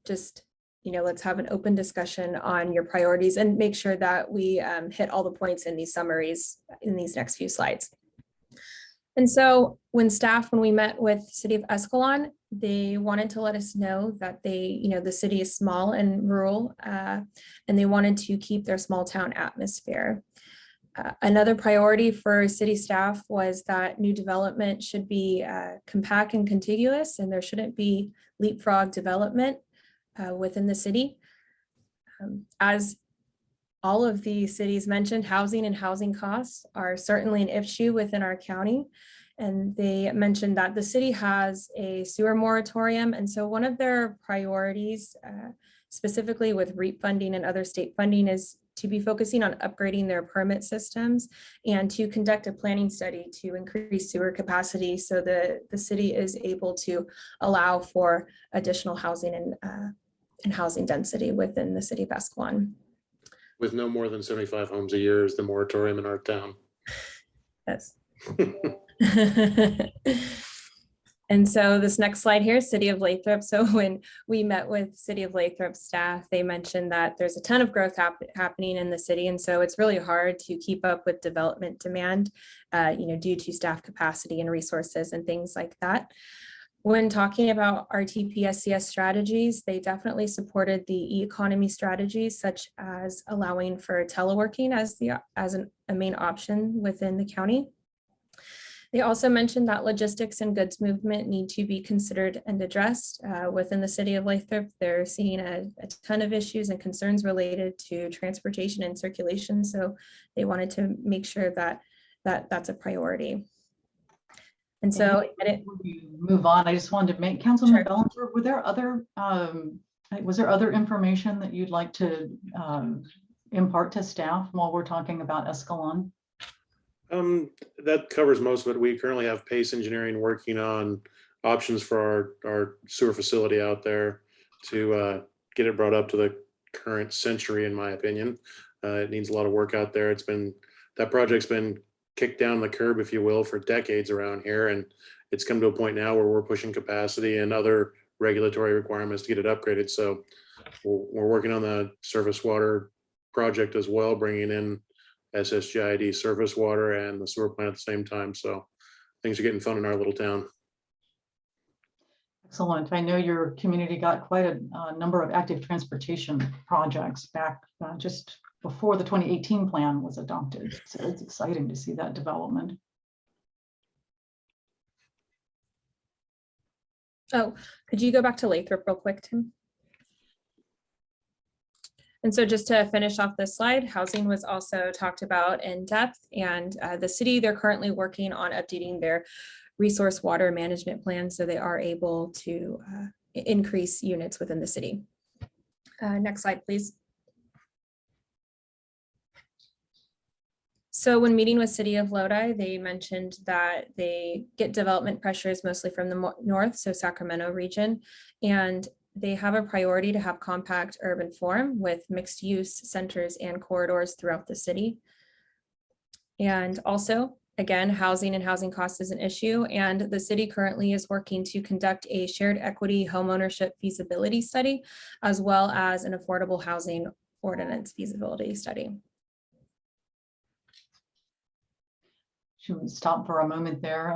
let's have an open discussion on your priorities and make sure that we hit all the points in these summaries in these next few slides. And so when we met with City of Escalon, they wanted to let us know that the city is small and rural, and they wanted to keep their small town atmosphere. Another priority for city staff was that new development should be compact and contiguous, and there shouldn't be leapfrog development within the city. As all of the cities mentioned, housing and housing costs are certainly an issue within our county. And they mentioned that the city has a sewer moratorium. And so one of their priorities, specifically with REAP funding and other state funding, is to be focusing on upgrading their permit systems and to conduct a planning study to increase sewer capacity so that the city is able to allow for additional housing and housing density within the city of Escalon. With no more than 75 homes a year is the moratorium in our town. Yes. And so this next slide here, City of Lathrop. So when we met with City of Lathrop staff, they mentioned that there's a ton of growth happening in the city. And so it's really hard to keep up with development demand, due to staff capacity and resources and things like that. When talking about RTPSCS strategies, they definitely supported the e-economy strategies, such as allowing for teleworking as a main option within the county. They also mentioned that logistics and goods movement need to be considered and addressed within the city of Lathrop. They're seeing a ton of issues and concerns related to transportation and circulation. So they wanted to make sure that that's a priority. And so before you move on, I just wanted to make Councilman Bellinger, was there other information that you'd like to impart to staff while we're talking about Escalon? That covers most of it. We currently have Pace Engineering working on options for our sewer facility out there to get it brought up to the current century, in my opinion. It needs a lot of work out there. That project's been kicked down the curb, if you will, for decades around here. And it's come to a point now where we're pushing capacity and other regulatory requirements to get it upgraded. So we're working on the surface water project as well, bringing in SSGID surface water and the sewer plant at the same time. So things are getting fun in our little town. Excellent. I know your community got quite a number of active transportation projects back just before the 2018 plan was adopted. So it's exciting to see that development. Oh, could you go back to Lathrop real quick, Tim? And so just to finish off this slide, housing was also talked about in depth, and the city, they're currently working on updating their resource water management plan so they are able to increase units within the city. Next slide, please. So when meeting with City of Lodi, they mentioned that they get development pressures mostly from the north, so Sacramento region, and they have a priority to have compact urban form with mixed use centers and corridors throughout the city. And also, again, housing and housing costs is an issue, and the city currently is working to conduct a shared equity homeownership feasibility study, as well as an affordable housing ordinance feasibility study. Should we stop for a moment there?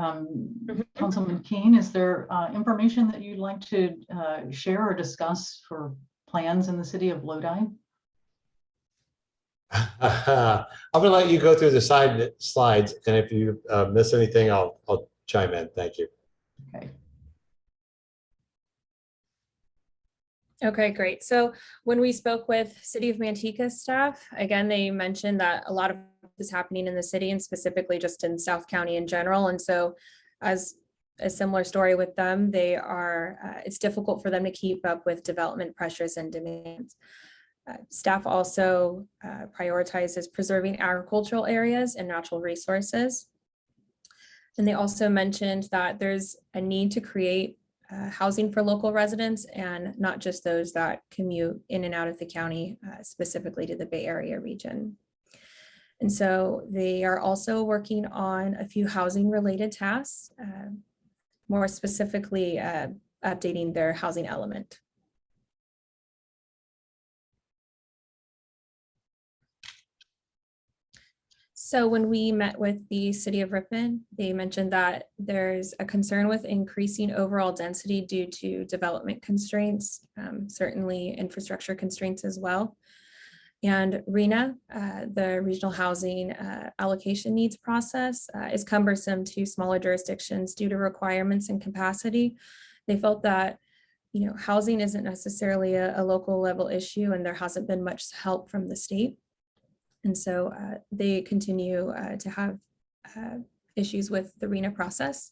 Councilman Keene, is there information that you'd like to share or discuss for plans in the city of Lodi? I'm going to let you go through the slides, and if you miss anything, I'll chime in. Thank you. Okay, Okay, great. So when we spoke with City of Manteca staff, again, they mentioned that a lot of is happening in the city and specifically just in South County in general. And so as a similar story with them, they are, it's difficult for them to keep up with development pressures and demands. Staff also prioritizes preserving agricultural areas and natural resources. And they also mentioned that there's a need to create housing for local residents and not just those that commute in and out of the county, specifically to the Bay Area region. And so they are also working on a few housing related tasks, more specifically updating their housing element. So when we met with the City of Ripon, they mentioned that there's a concern with increasing overall density due to development constraints, certainly infrastructure constraints as well. And RHNA, the Regional Housing Allocation Needs process, is cumbersome to smaller jurisdictions due to requirements and capacity. They felt that, you know, housing isn't necessarily a local level issue, and there hasn't been much help from the state. And so they continue to have issues with the RHNA process.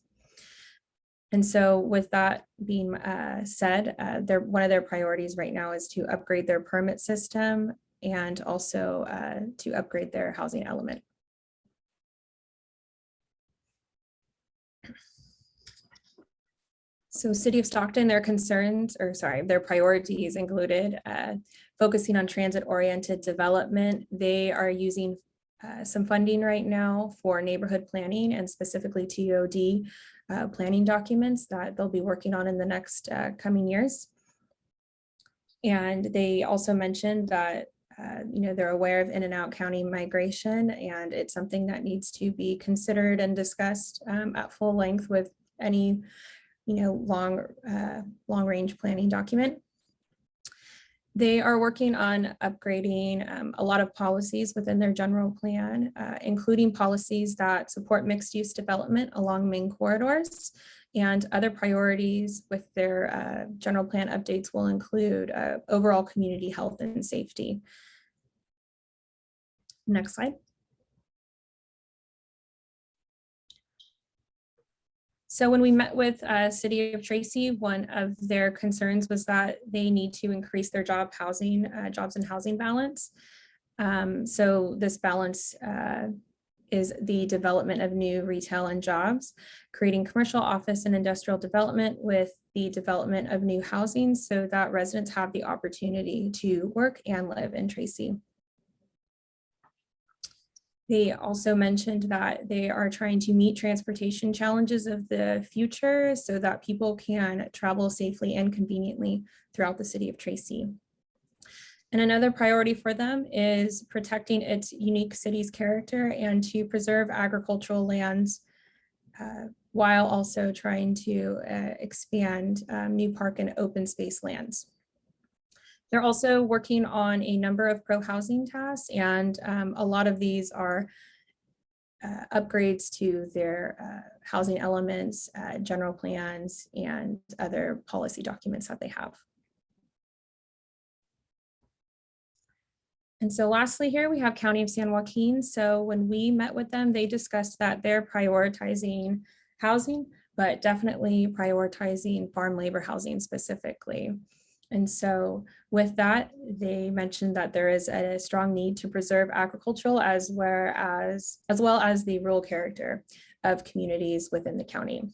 And so with that being said, one of their priorities right now is to upgrade their permit system and also to upgrade their housing element. So City of Stockton, their priorities included focusing on transit-oriented development. They are using some funding right now for neighborhood planning and specifically TOD planning documents that they'll be working on in the next coming years. And they also mentioned that they're aware of in and out county migration, and it's something that needs to be considered and discussed at full length with any long range planning document. They are working on upgrading a lot of policies within their general plan, including policies that support mixed use development along main corridors. And other priorities with their general plan updates will include overall community health and safety. Next slide. So when we met with City of Tracy, one of their concerns was that they need to increase their jobs and housing balance. So this balance is the development of new retail and jobs, creating commercial, office, and industrial development with the development of new housing so that residents have the opportunity to work and live in Tracy. They also mentioned that they are trying to meet transportation challenges of the future so that people can travel safely and conveniently throughout the City of Tracy. And another priority for them is protecting its unique city's character and to preserve agricultural lands while also trying to expand new park and open space lands. They're also working on a number of pro-housing tasks, and a lot of these are upgrades to their housing elements, general plans, and other policy documents that they have. And so lastly here, we have County of San Joaquin. So when we met with them, they discussed that they're prioritizing housing, but definitely prioritizing farm labor housing specifically. And so with that, they mentioned that there is a strong need to preserve agricultural as well as the rural character of communities within the county.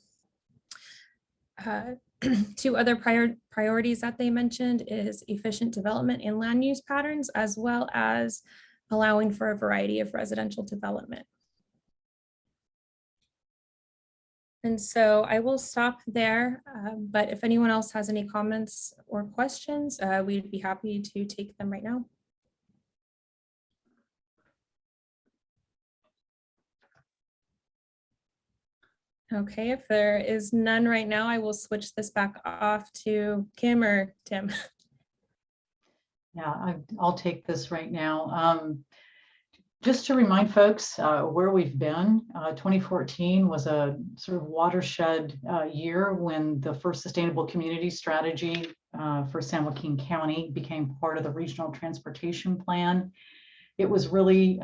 Two other priorities that they mentioned is efficient development and land use patterns, as well as allowing for a variety of residential development. And so I will stop there, but if anyone else has any comments or questions, we'd be happy to take them right now. Okay, if there is none right now, I will switch this back off to Kim or Tim. Yeah, I'll take this right now. Just to remind folks where we've been, 2014 was a sort of watershed year when the first Sustainable Community Strategy for San Joaquin County became part of the regional transportation plan. It was really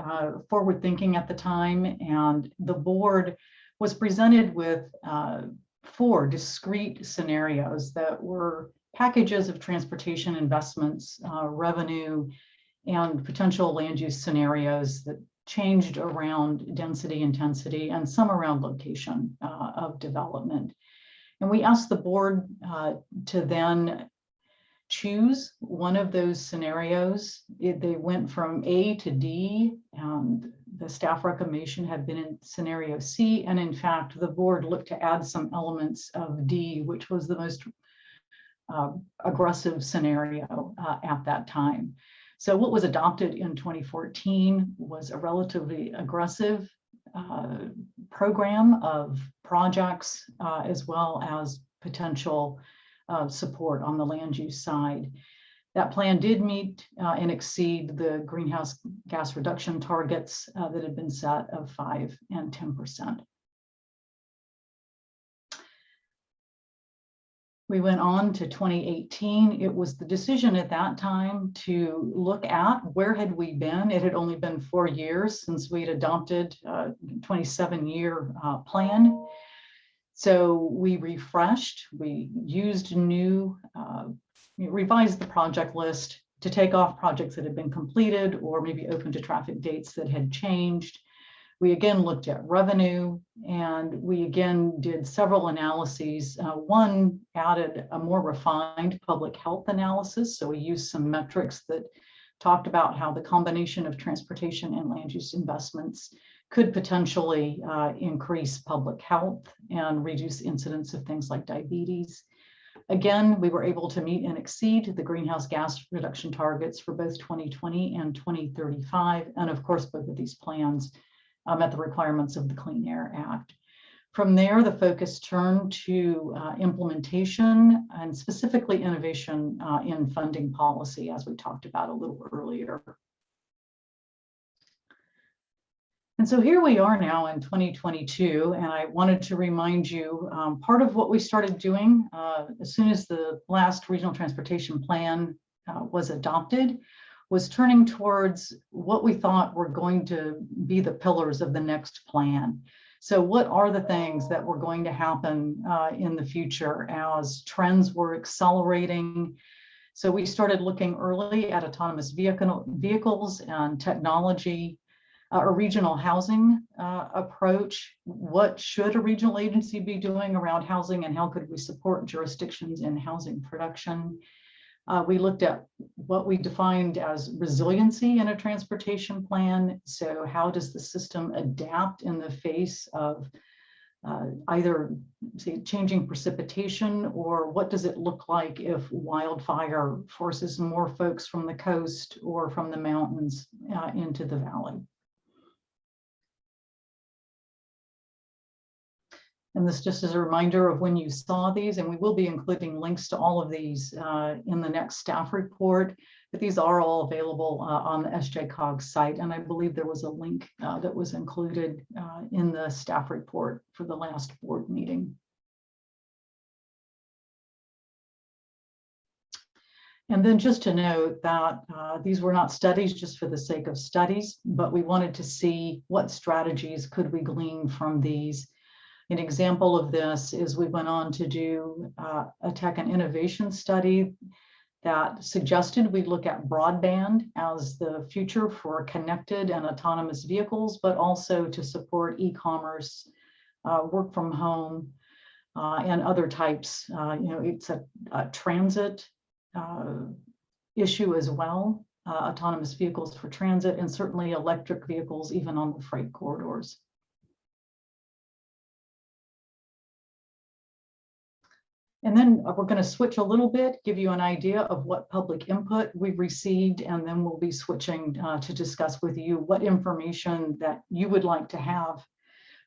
forward thinking at the time, and the board was presented with 4 discrete scenarios that were packages of transportation investments, revenue, and potential land use scenarios that changed around density, intensity, and some around location of development. And we asked the board to then choose one of those scenarios. They went from A to D, and the staff recommendation had been in scenario C. And in fact, the board looked to add some elements of D, which was the most aggressive scenario at that time. So what was adopted in 2014 was a relatively aggressive program of projects as well as potential support on the land use side. That plan did meet and exceed the greenhouse gas reduction targets that had been set of 5% and 10%. We went on to 2018. It was the decision at that time to look at where had we been. It had only been 4 years since we'd adopted a 27-year plan. So we refreshed, we used new, revised the project list to take off projects that had been completed or maybe open to traffic dates that had changed. We again looked at revenue, and we again did several analyses. One added a more refined public health analysis. So we used some metrics that talked about how the combination of transportation and land use investments could potentially increase public health and reduce incidence of things like diabetes. Again, we were able to meet and exceed the greenhouse gas reduction targets for both 2020 and 2035. And of course, both of these plans met the requirements of the Clean Air Act. From there, the focus turned to implementation and specifically innovation in funding policy, as we talked about a little earlier. And so here we are now in 2022, and I wanted to remind you, part of what we started doing as soon as the last regional transportation plan was adopted was turning towards what we thought were going to be the pillars of the next plan. So what are the things that were going to happen in the future as trends were accelerating? So we started looking early at autonomous vehicles and technology, a regional housing approach. What should a regional agency be doing around housing, and how could we support jurisdictions in housing production? We looked at what we defined as resiliency in a transportation plan. So how does the system adapt in the face of either, say, changing precipitation, or what does it look like if wildfire forces more folks from the coast or from the mountains into the valley? And this just as a reminder of when you saw these, and we will be including links to all of these in the next staff report, but these are all available on the SJCOG site. And I believe there was a link that was included in the staff report for the last board meeting. And then just to note that these were not studies just for the sake of studies, but we wanted to see what strategies could we glean from these. An example of this is we went on to do a tech and innovation study that suggested we look at broadband as the future for connected and autonomous vehicles, but also to support e-commerce, work from home, and other types. It's a transit issue as well, autonomous vehicles for transit, and certainly electric vehicles, even on the freight corridors. And then we're going to switch a little bit, give you an idea of what public input we've received, and then we'll be switching to discuss with you what information that you would like to have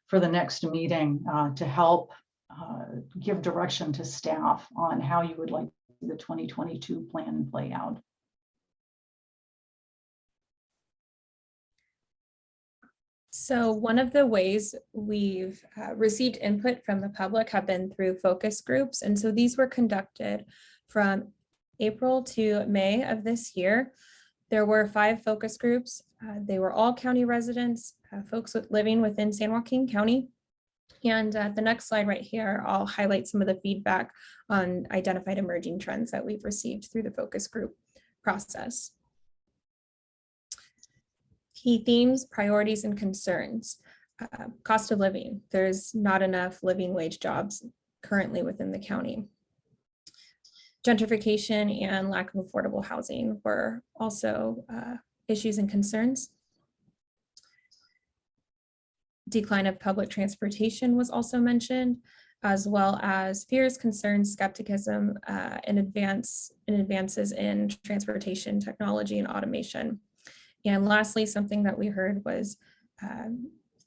for the next meeting to help give direction to staff on how you would like the 2022 plan play out. So one of the ways we've received input from the public have been through focus groups. And so these were conducted from April to May of this year, there were 5 focus groups. They were all county residents, folks living within San Joaquin County. And the next slide right here, I'll highlight some of the feedback on identified emerging trends that we've received through the focus group process. Key themes, priorities, and concerns. Cost of living. There's not enough living wage jobs currently within the county. Gentrification and lack of affordable housing were also issues and concerns. Decline of public transportation was also mentioned, as well as fears, concerns, skepticism, and advances in transportation technology and automation. And lastly, something that we heard was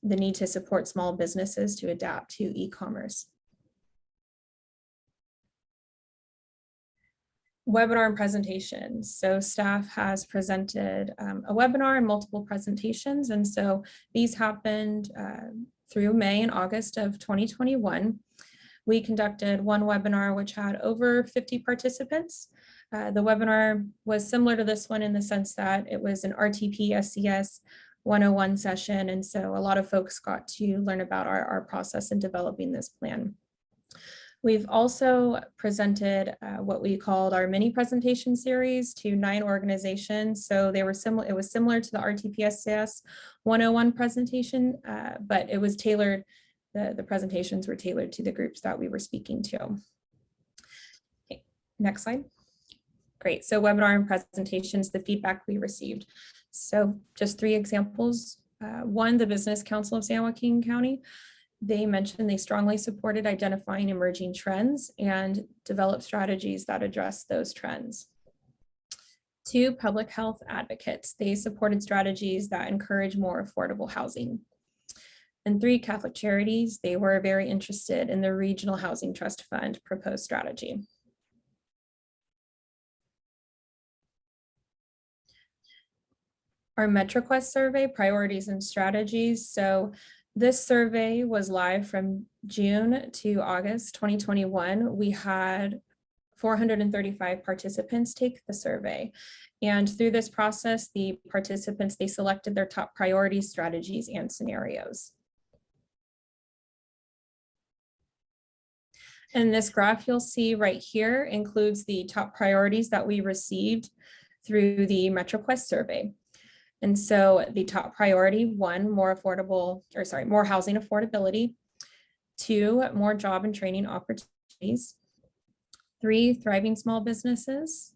the need to support small businesses to adapt to e-commerce. Webinar and presentations. So staff has presented a webinar and multiple presentations. And so these happened through May and August of 2021. We conducted one webinar which had over 50 participants. The webinar was similar to this one in the sense that it was an RTPSCS 101 session. And so a lot of folks got to learn about our process in developing this plan. We've also presented what we called our mini presentation series to 9 organizations. So they were similar. It was similar to the RTPSCS 101 presentation, but it was tailored. The presentations were tailored to the groups that we were speaking to. Okay, next slide. Great. So webinar and presentations, the feedback we received. So just 3 examples. One, the Business Council of San Joaquin County. They mentioned they strongly supported identifying emerging trends and develop strategies that address those trends. 2, public health advocates. They supported strategies that encourage more affordable housing. And 3, Catholic Charities. They were very interested in the Regional Housing Trust Fund proposed strategy. Our MetroQuest survey, priorities and strategies. So this survey was live from June to August 2021. We had 435 participants take the survey. And through this process, the participants, they selected their top priorities, strategies, and scenarios. And this graph you'll see right here includes the top priorities that we received through the MetroQuest survey. And so the top priority, 1, more housing affordability. 2, more job and training opportunities. 3, thriving small businesses.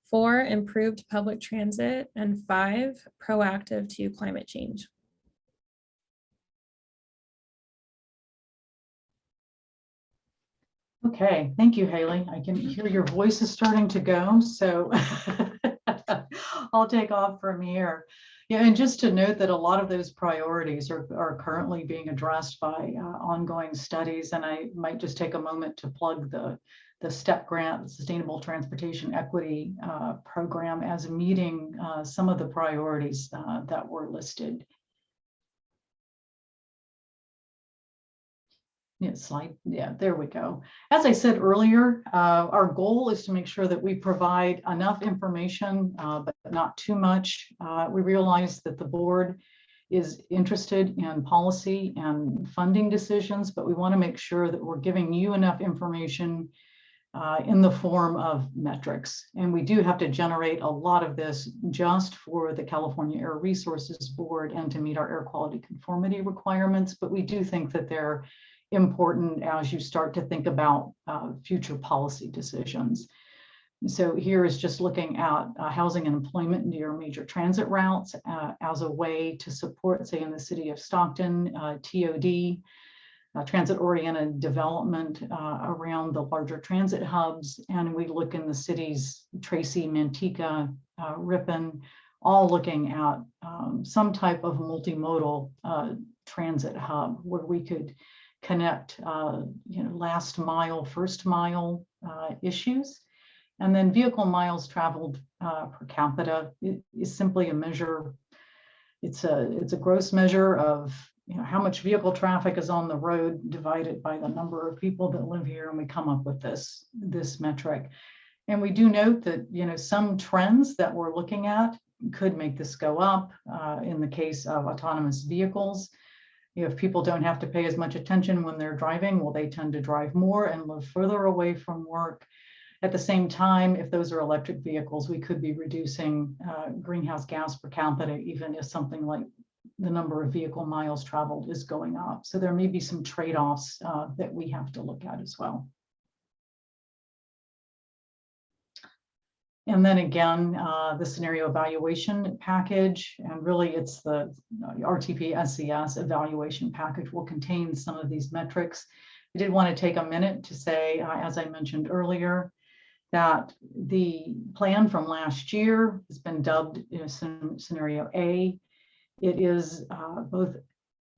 4, improved public transit. And 5, proactive to climate change. Okay, thank you, Haley. I can hear your voice is starting to go, so I'll take off from here. Yeah, and just to note that a lot of those priorities are currently being addressed by ongoing studies, and I might just take a moment to plug the STEP grant, the Sustainable Transportation Equity Program, as meeting some of the priorities that were listed. Yeah, slide. Yeah, there we go. As I said earlier, our goal is to make sure that we provide enough information, but not too much. We realize that the board is interested in policy and funding decisions, but we want to make sure that we're giving you enough information in the form of metrics. And we do have to generate a lot of this just for the California Air Resources Board and to meet our air quality conformity requirements. But we do think that they're important as you start to think about future policy decisions. So here is just looking at housing and employment near major transit routes as a way to support, say, in the city of Stockton, TOD, transit-oriented development around the larger transit hubs. And we look in the cities, Tracy, Manteca, Ripon, all looking at some type of multimodal transit hub where we could connect last mile, first mile issues. And then vehicle miles traveled per capita is simply a measure. It's a gross measure of how much vehicle traffic is on the road divided by the number of people that live here, and we come up with this metric. And we do note that, some trends that we're looking at could make this go up in the case of autonomous vehicles. If people don't have to pay as much attention when they're driving, well, they tend to drive more and live further away from work. At the same time, if those are electric vehicles, we could be reducing greenhouse gas per capita, even if something like the number of vehicle miles traveled is going up. So there may be some trade-offs that we have to look at as well. And then again, the scenario evaluation package, and really it's the RTPSCS evaluation package will contain some of these metrics. I did want to take a minute to say, as I mentioned earlier, that the plan from last year has been dubbed scenario A. It is both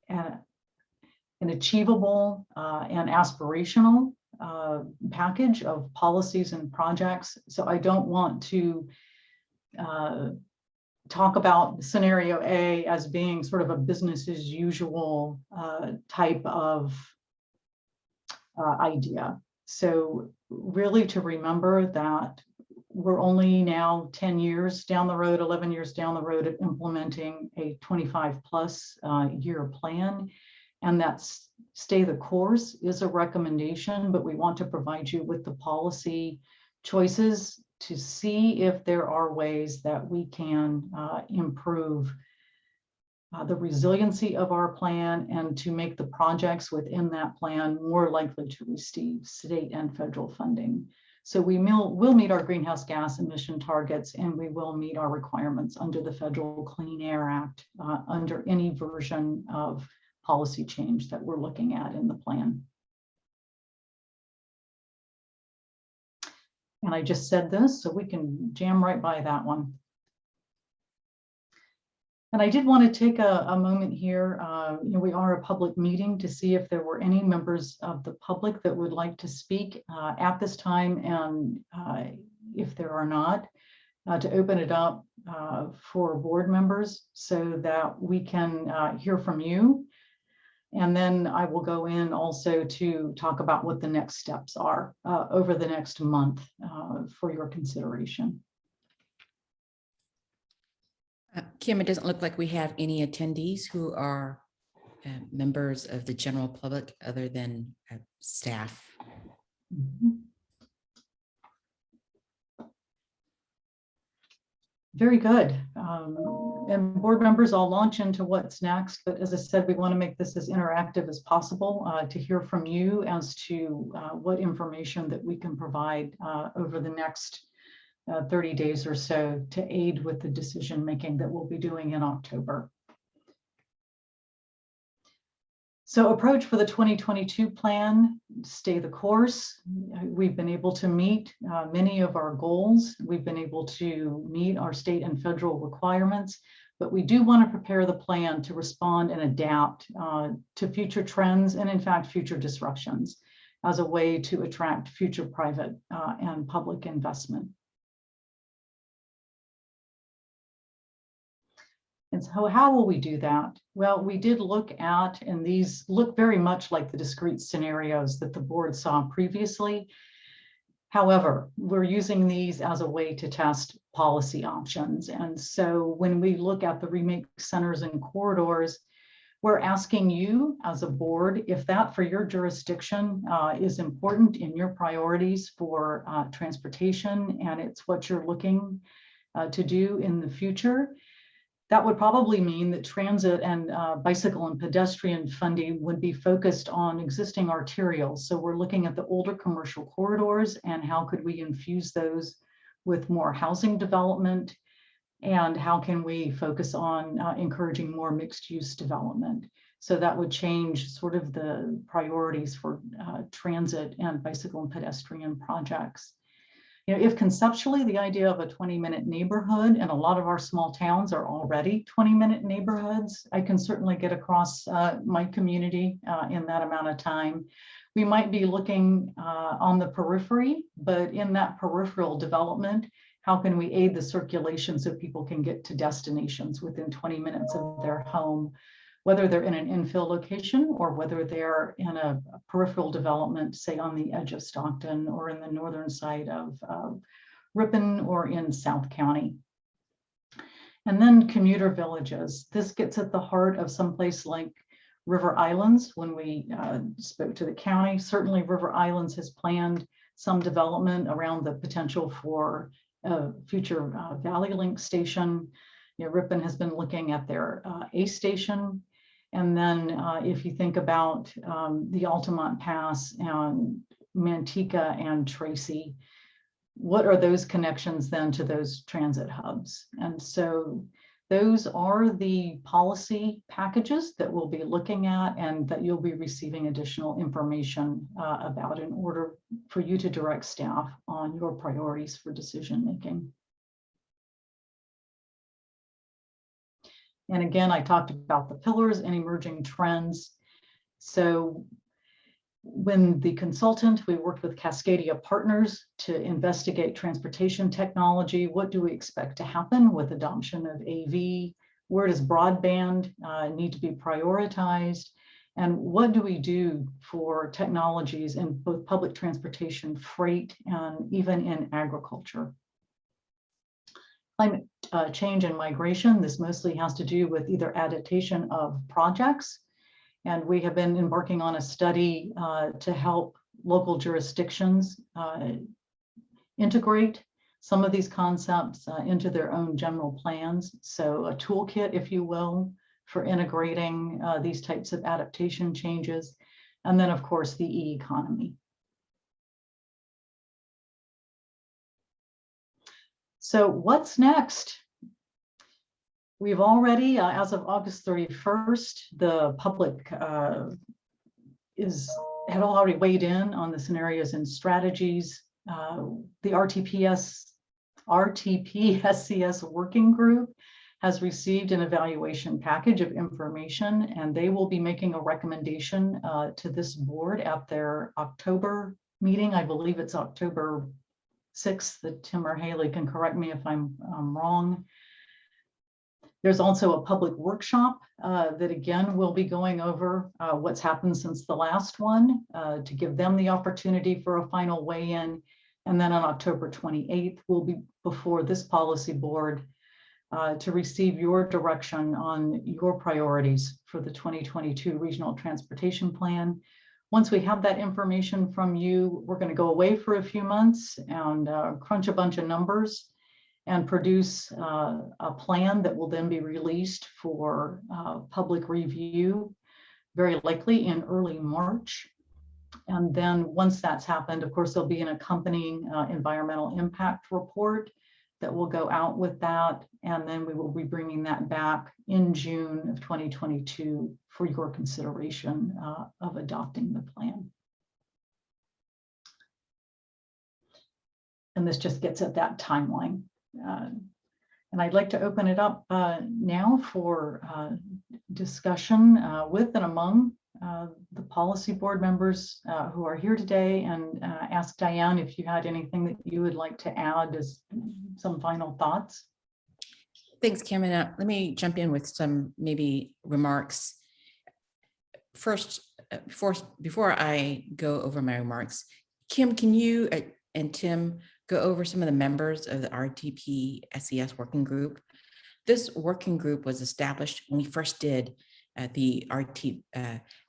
an achievable and aspirational package of policies and projects. So I don't want to talk about scenario A as being sort of a business as usual type of idea. So really to remember that we're only now 10 years down the road, 11 years down the road of implementing a 25+ year plan. And that's stay the course is a recommendation, but we want to provide you with the policy choices to see if there are ways that we can improve the resiliency of our plan and to make the projects within that plan more likely to receive state and federal funding. So we will meet our greenhouse gas emission targets, and we will meet our requirements under the Federal Clean Air Act under any version of policy change that we're looking at in the plan. And I just said this, so we can jam right by that one. And I did want to take a moment here. We are a public meeting to see if there were any members of the public that would like to speak at this time. And if there are not, to open it up for board members so that we can hear from you. And then I will go in also to talk about what the next steps are over the next month for your consideration. Kim, it doesn't look like we have any attendees who are members of the general public other than staff. Very good. And board members, I'll launch into what's next. But as I said, we want to make this as interactive as possible to hear from you as to what information that we can provide over the next 30 days or so to aid with the decision making that we'll be doing in October. So approach for the 2022 plan, stay the course. We've been able to meet many of our goals. We've been able to meet our state and federal requirements, but we do want to prepare the plan to respond and adapt to future trends and in fact, future disruptions as a way to attract future private and public investment. And so how will we do that? Well, we did look at, and these look very much like the discrete scenarios that the board saw previously. However, we're using these as a way to test policy options. And so when we look at the remake centers and corridors, we're asking you as a board if that for your jurisdiction is important in your priorities for transportation, and it's what you're looking to do in the future. That would probably mean that transit and bicycle and pedestrian funding would be focused on existing arterials. So we're looking at the older commercial corridors and how could we infuse those with more housing development, and how can we focus on encouraging more mixed use development. So that would change sort of the priorities for transit and bicycle and pedestrian projects. You know, if conceptually the idea of a 20-minute neighborhood, and a lot of our small towns are already 20-minute neighborhoods, I can certainly get across my community in that amount of time. We might be looking on the periphery, but in that peripheral development, how can we aid the circulation so people can get to destinations within 20 minutes of their home, whether they're in an infill location or whether they're in a peripheral development, say on the edge of Stockton or in the northern side of Ripon or in South County. And then commuter villages. This gets at the heart of someplace like River Islands. When we spoke to the county, certainly River Islands has planned some development around the potential for a future Valley Link station. You know, Ripon has been looking at their A station. And then if you think about the Altamont Pass and Manteca and Tracy, what are those connections then to those transit hubs? And so those are the policy packages that we'll be looking at and that you'll be receiving additional information about in order for you to direct staff on your priorities for decision making. And again, I talked about the pillars and emerging trends. So when the consultant, we worked with Cascadia Partners to investigate transportation technology. What do we expect to happen with adoption of AV? Where does broadband need to be prioritized? And what do we do for technologies in both public transportation, freight, and even in agriculture? Climate change and migration, this mostly has to do with either adaptation of projects. And we have been embarking on a study to help local jurisdictions integrate some of these concepts into their own general plans. So a toolkit, if you will, for integrating these types of adaptation changes. And then, of course, the e-economy. So what's next? We've already, as of August 31st, the public had already weighed in on the scenarios and strategies. The RTPSCS working group has received an evaluation package of information, and they will be making a recommendation to this board at their October meeting. I believe it's October 6th, that Tim or Haley can correct me if I'm wrong. There's also a public workshop that again will be going over what's happened since the last one to give them the opportunity for a final weigh-in. And then on October 28th, we'll be before this policy board to receive your direction on your priorities for the 2022 Regional Transportation Plan. Once we have that information from you, we're going to go away for a few months and crunch a bunch of numbers and produce a plan that will then be released for public review, very likely in early March. And then once that's happened, of course, there'll be an accompanying environmental impact report that will go out with that. And then we will be bringing that back in June of 2022 for your consideration of adopting the plan. And this just gets at that timeline. And I'd like to open it up now for discussion with and among the policy board members who are here today, and ask Diane if you had anything that you would like to add as some final thoughts. Thanks, Kim. And let me jump in with some maybe remarks. First, before I go over my remarks, Kim, can you and Tim go over some of the members of the RTP-SCS working group? This working group was established when we first did the RT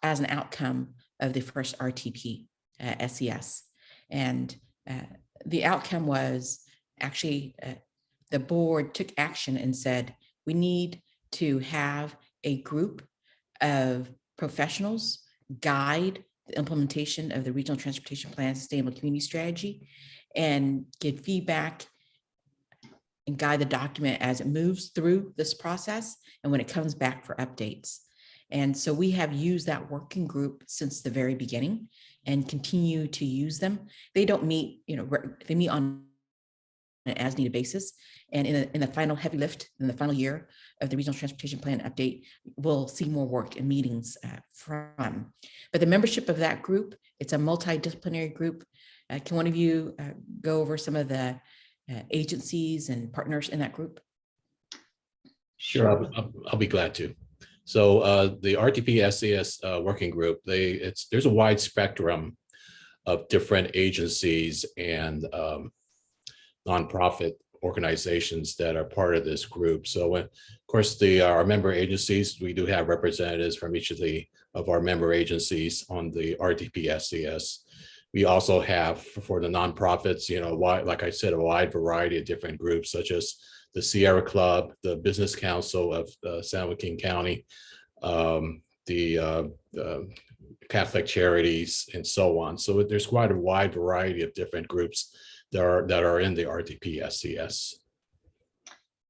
as an outcome of the first RTP SCS. And the outcome was actually the board took action and said, we need to have a group of professionals guide the implementation of the Regional Transportation Plan Sustainable Community Strategy and give feedback and guide the document as it moves through this process and when it comes back for updates. And so we have used that working group since the very beginning and continue to use them. They don't meet, they meet on an as needed basis. And in the final heavy lift, in the final year of the Regional Transportation Plan update, we'll see more work and meetings from. But the membership of that group, it's a multidisciplinary group. Can one of you go over some of the agencies and partners in that group? Sure, I'll be glad to. So the RTP-SCS working group, there's a wide spectrum of different agencies and nonprofit organizations that are part of this group. So of course, our member agencies, we do have representatives from each of our member agencies on the RTPSCS. We also have for the nonprofits, like I said, a wide variety of different groups, such as the Sierra Club, the Business Council of San Joaquin County, the Catholic Charities, and so on. So there's quite a wide variety of different groups that are in the RTPSCS.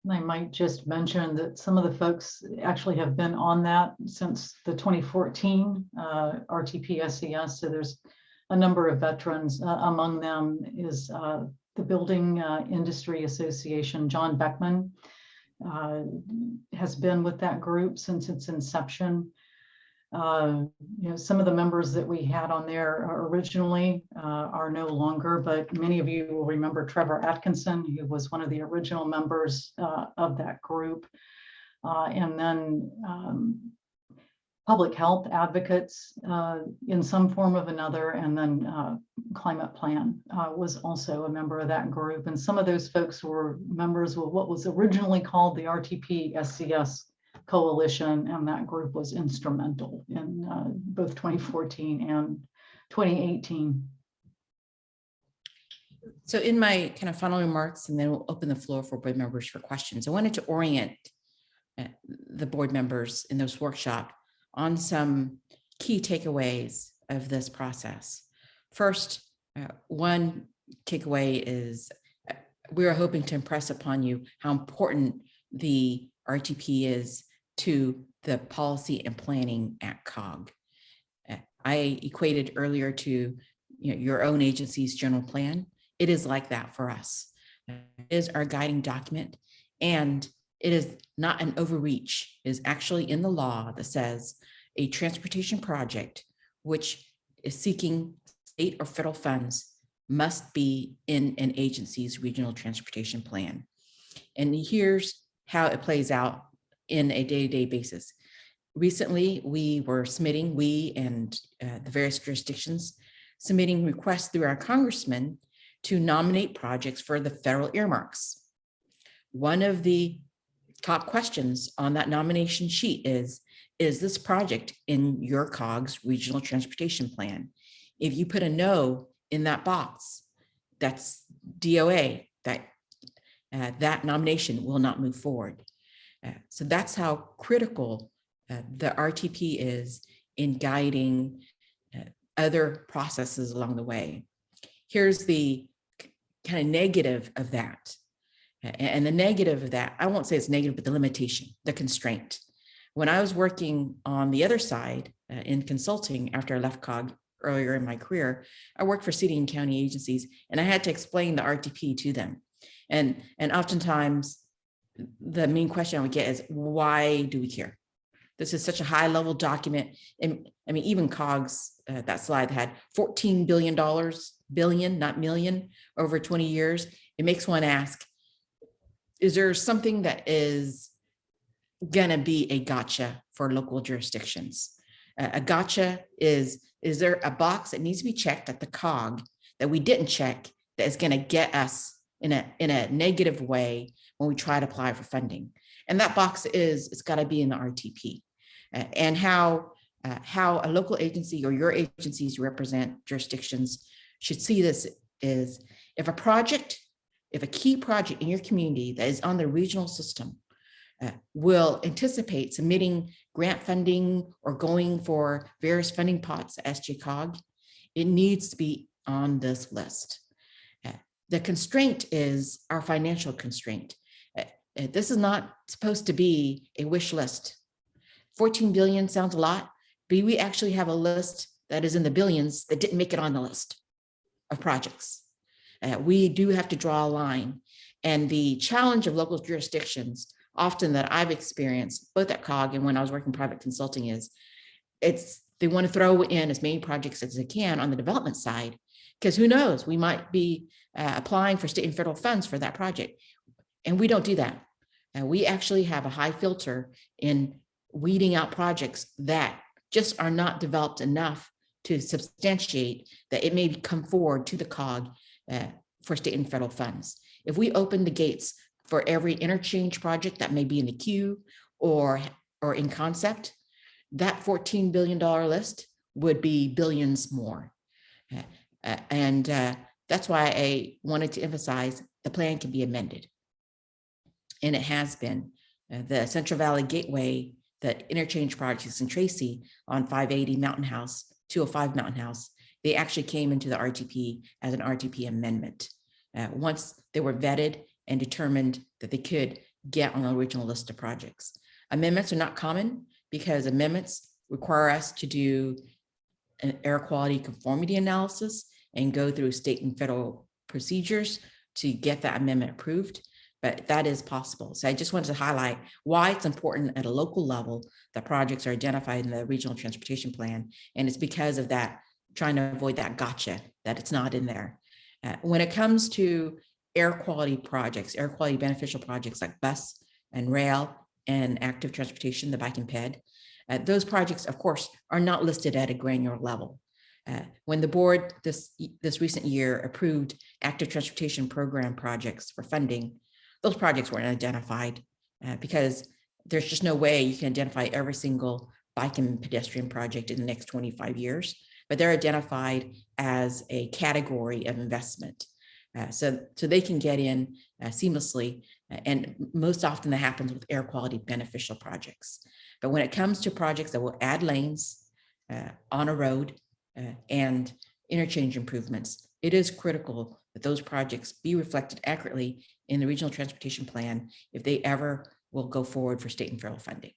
And I might just mention that some of the folks actually have been on that since the 2014 RTPSCS. So there's a number of veterans. Among them is the Building Industry Association. John Beckman has been with that group since its inception. Some of the members that we had on there originally are no longer, but many of you will remember Trevor Atkinson, who was one of the original members of that group. And then public health advocates in some form of another, and then Climate Plan was also a member of that group. And some of those folks were members of what was originally called the RTP-SCS Coalition, and that group was instrumental in both 2014 and 2018. So in my kind of final remarks, and then we'll open the floor for board members for questions, I wanted to orient the board members in this workshop on some key takeaways of this process. First, one takeaway is we are hoping to impress upon you how important the RTP is to the policy and planning at COG. I equated earlier to your own agency's general plan. It is like that for us. It is our guiding document, and it is not an overreach. It is actually in the law that says a transportation project which is seeking state or federal funds must be in an agency's regional transportation plan. And here's how it plays out in a day-to-day basis. Recently, we and the various jurisdictions submitting requests through our congressman to nominate projects for the federal earmarks. One of the top questions on that nomination sheet is this project in your COG's regional transportation plan? If you put a no in that box, that's DOA, that nomination will not move forward. So that's how critical the RTP is in guiding other processes along the way. Here's the kind of negative of that. And the negative of that, I won't say it's negative, but the limitation, the constraint. When I was working on the other side in consulting after I left COG earlier in my career, I worked for city and county agencies, and I had to explain the RTP to them. And oftentimes the main question I would get is, why do we care? This is such a high level document. And I mean, even COG's, that slide had $14 billion, not million, over 20 years. It makes one ask, is there something that is gonna be a gotcha for local jurisdictions? A gotcha is there a box that needs to be checked at the COG that we didn't check that is gonna get us in a negative way when we try to apply for funding? And that box it's gotta be in the RTP. And how a local agency or your agencies represent jurisdictions should see this is if a key project in your community that is on the regional system will anticipate submitting grant funding or going for various funding pots at SJCOG, it needs to be on this list. The constraint is our financial constraint. This is not supposed to be a wish list. 14 billion sounds a lot, but we actually have a list that is in the billions that didn't make it on the list of projects. We do have to draw a line. And the challenge of local jurisdictions, often that I've experienced, both at COG and when I was working private consulting, is they want to throw in as many projects as they can on the development side, because who knows, we might be applying for state and federal funds for that project. And we don't do that. We actually have a high filter in weeding out projects that just are not developed enough to substantiate that it may come forward to the COG for state and federal funds. If we open the gates for every interchange project that may be in the queue or in concept, that $14 billion list would be billions more. And that's why I wanted to emphasize the plan can be amended. And it has been. The Central Valley Gateway, the interchange projects in Tracy on 580 Mountain House, 205 Mountain House, they actually came into the RTP as an RTP amendment. Once they were vetted and determined that they could get on the original list of projects. Amendments are not common because amendments require us to do an air quality conformity analysis and go through state and federal procedures to get that amendment approved, but that is possible. So I just wanted to highlight why it's important at a local level that projects are identified in the regional transportation plan. And it's because of that, trying to avoid that gotcha, that it's not in there. When it comes to air quality projects, air quality beneficial projects like bus and rail and active transportation, the bike and ped, those projects, of course, are not listed at a granular level. When the board this recent year approved active transportation program projects for funding, those projects weren't identified because there's just no way you can identify every single bike and pedestrian project in the next 25 years, but they're identified as a category of investment. So they can get in seamlessly, and most often that happens with air quality beneficial projects. But when it comes to projects that will add lanes on a road and interchange improvements, it is critical that those projects be reflected accurately in the regional transportation plan if they ever will go forward for state and federal funding.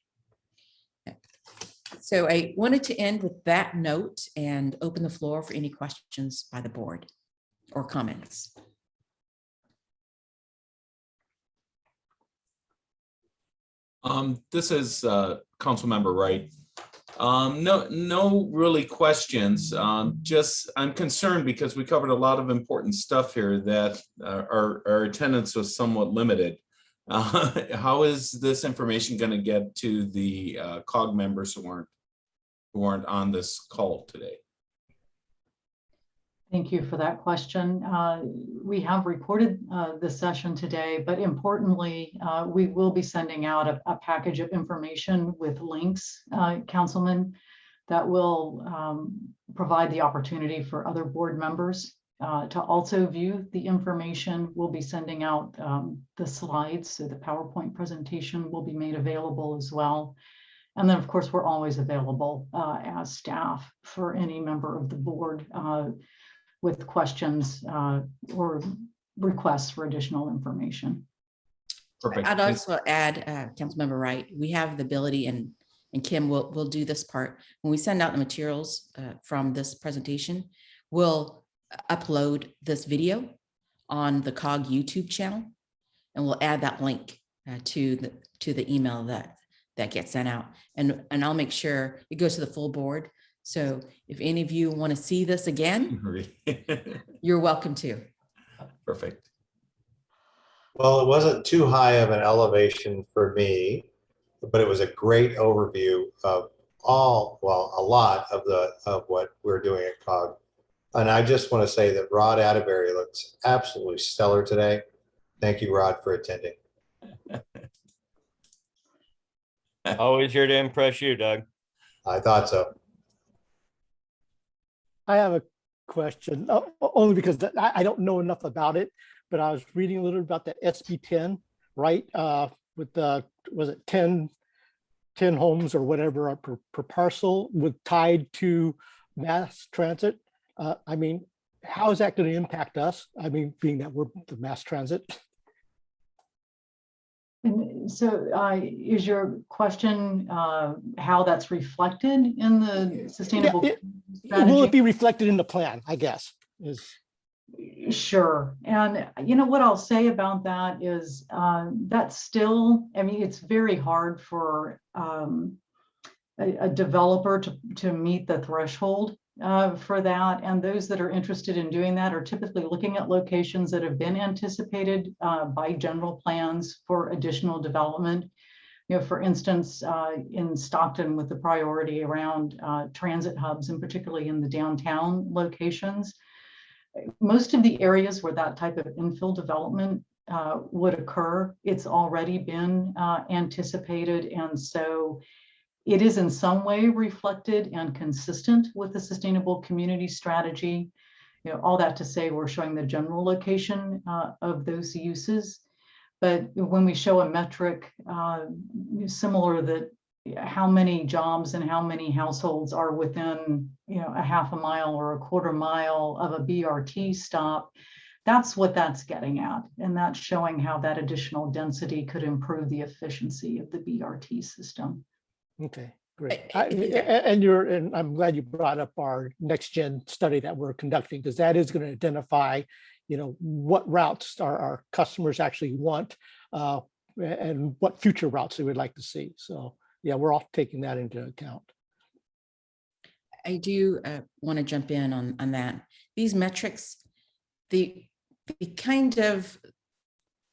So I wanted to end with that note and open the floor for any questions by the board or comments. This is Councilmember Wright. No really questions. Just I'm concerned because we covered a lot of important stuff here that our attendance was somewhat limited. How is this information going to get to the COG members who weren't on this call today? Thank you for that question. We have recorded the session today, but importantly, we will be sending out a package of information with links, Councilman, that will provide the opportunity for other board members to also view the information. We'll be sending out the slides, so the PowerPoint presentation will be made available as well. And then, of course, we're always available as staff for any member of the board with questions or requests for additional information. Perfect. I'd also add, Councilmember Wright, we have the ability, and Kim will do this part. When we send out the materials from this presentation, we'll upload this video on the COG YouTube channel, and we'll add that link to the email that gets sent out. And I'll make sure it goes to the full board. So if any of you want to see this again, you're welcome to. Perfect. Well, it wasn't too high of an elevation for me, but it was a great overview of a lot of what we're doing at COG. And I just want to say that Rod Atterbury looks absolutely stellar today. Thank you, Rod, for attending. Always here to impress you, Doug. I thought so. I have a question, only because I don't know enough about it, but I was reading a little about that SB 10, right? With the, was it 10 homes or whatever per parcel with tied to mass transit. I mean, how is that going to impact us? I mean, being that we're the mass transit. And so is your question how that's reflected in the sustainable strategy? Will it be reflected in the plan, I guess? Sure. And you know what I'll say about that is that's still, I mean, it's very hard for a developer to meet the threshold for that. And those that are interested in doing that are typically looking at locations that have been anticipated by general plans for additional development. You know, for instance, in Stockton with the priority around transit hubs, and particularly in the downtown locations, most of the areas where that type of infill development would occur. It's already been anticipated. And so it is in some way reflected and consistent with the sustainable community strategy. You know, all that to say, we're showing the general location of those uses. But when we show a metric similar that how many jobs and how many households are within, you know, a half a mile or a quarter mile of a BRT stop, that's what that's getting at. And that's showing how that additional density could improve the efficiency of the BRT system. Okay, great. I- And I'm glad you brought up our next gen study that we're conducting, because that is going to identify, you know, what routes our customers actually want and what future routes they would like to see. So yeah, we're all taking that into account. I do want to jump in on that. These metrics, they kind of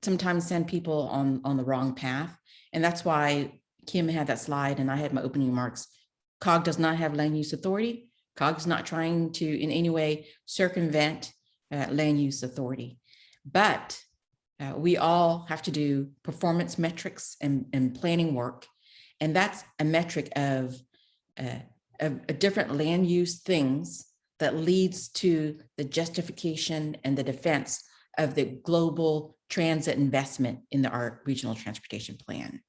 sometimes send people on the wrong path. And that's why Kim had that slide and I had my opening remarks. COG does not have land use authority. COG is not trying to in any way circumvent land use authority. But we all have to do performance metrics and planning work. And that's a metric of different land use things that leads to the justification and the defense of the global transit investment in our regional transportation plan.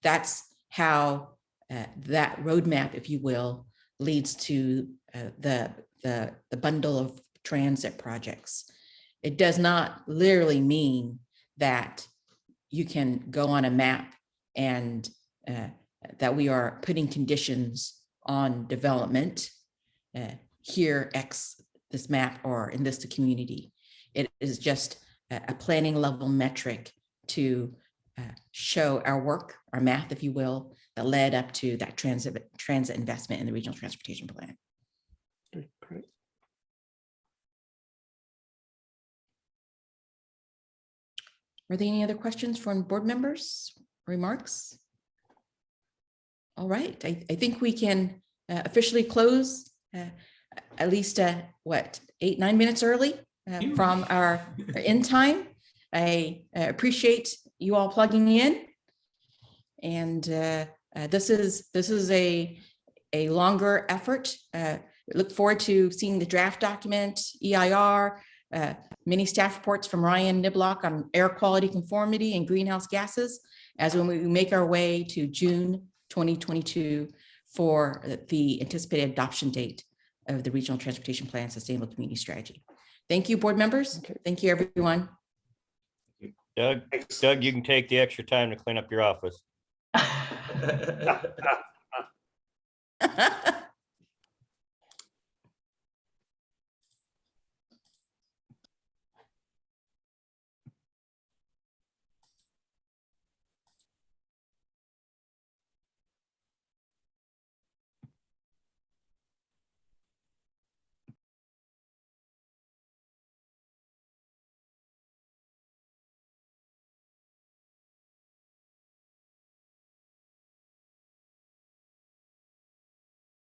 That's how that roadmap, if you will, leads to the bundle of transit projects. It does not literally mean that you can go on a map and that we are putting conditions on development here, X this map, or in this the community. It is just a planning level metric to show our work, our math, if you will, that led up to that transit investment in the regional transportation plan. Great. Are there any other questions from board members, remarks? All right, I think we can officially close at least what, 8-9 minutes early from our end time. I appreciate you all plugging in. And this is a longer effort. Look forward to seeing the draft document, EIR, many staff reports from Ryan Niblock on air quality conformity and greenhouse gases as when we make our way to June 2022 for the anticipated adoption date of the Regional Transportation Plan Sustainable Community Strategy. Thank you, board members. Okay. Thank you, everyone. Doug, you can take the extra time to clean up your office.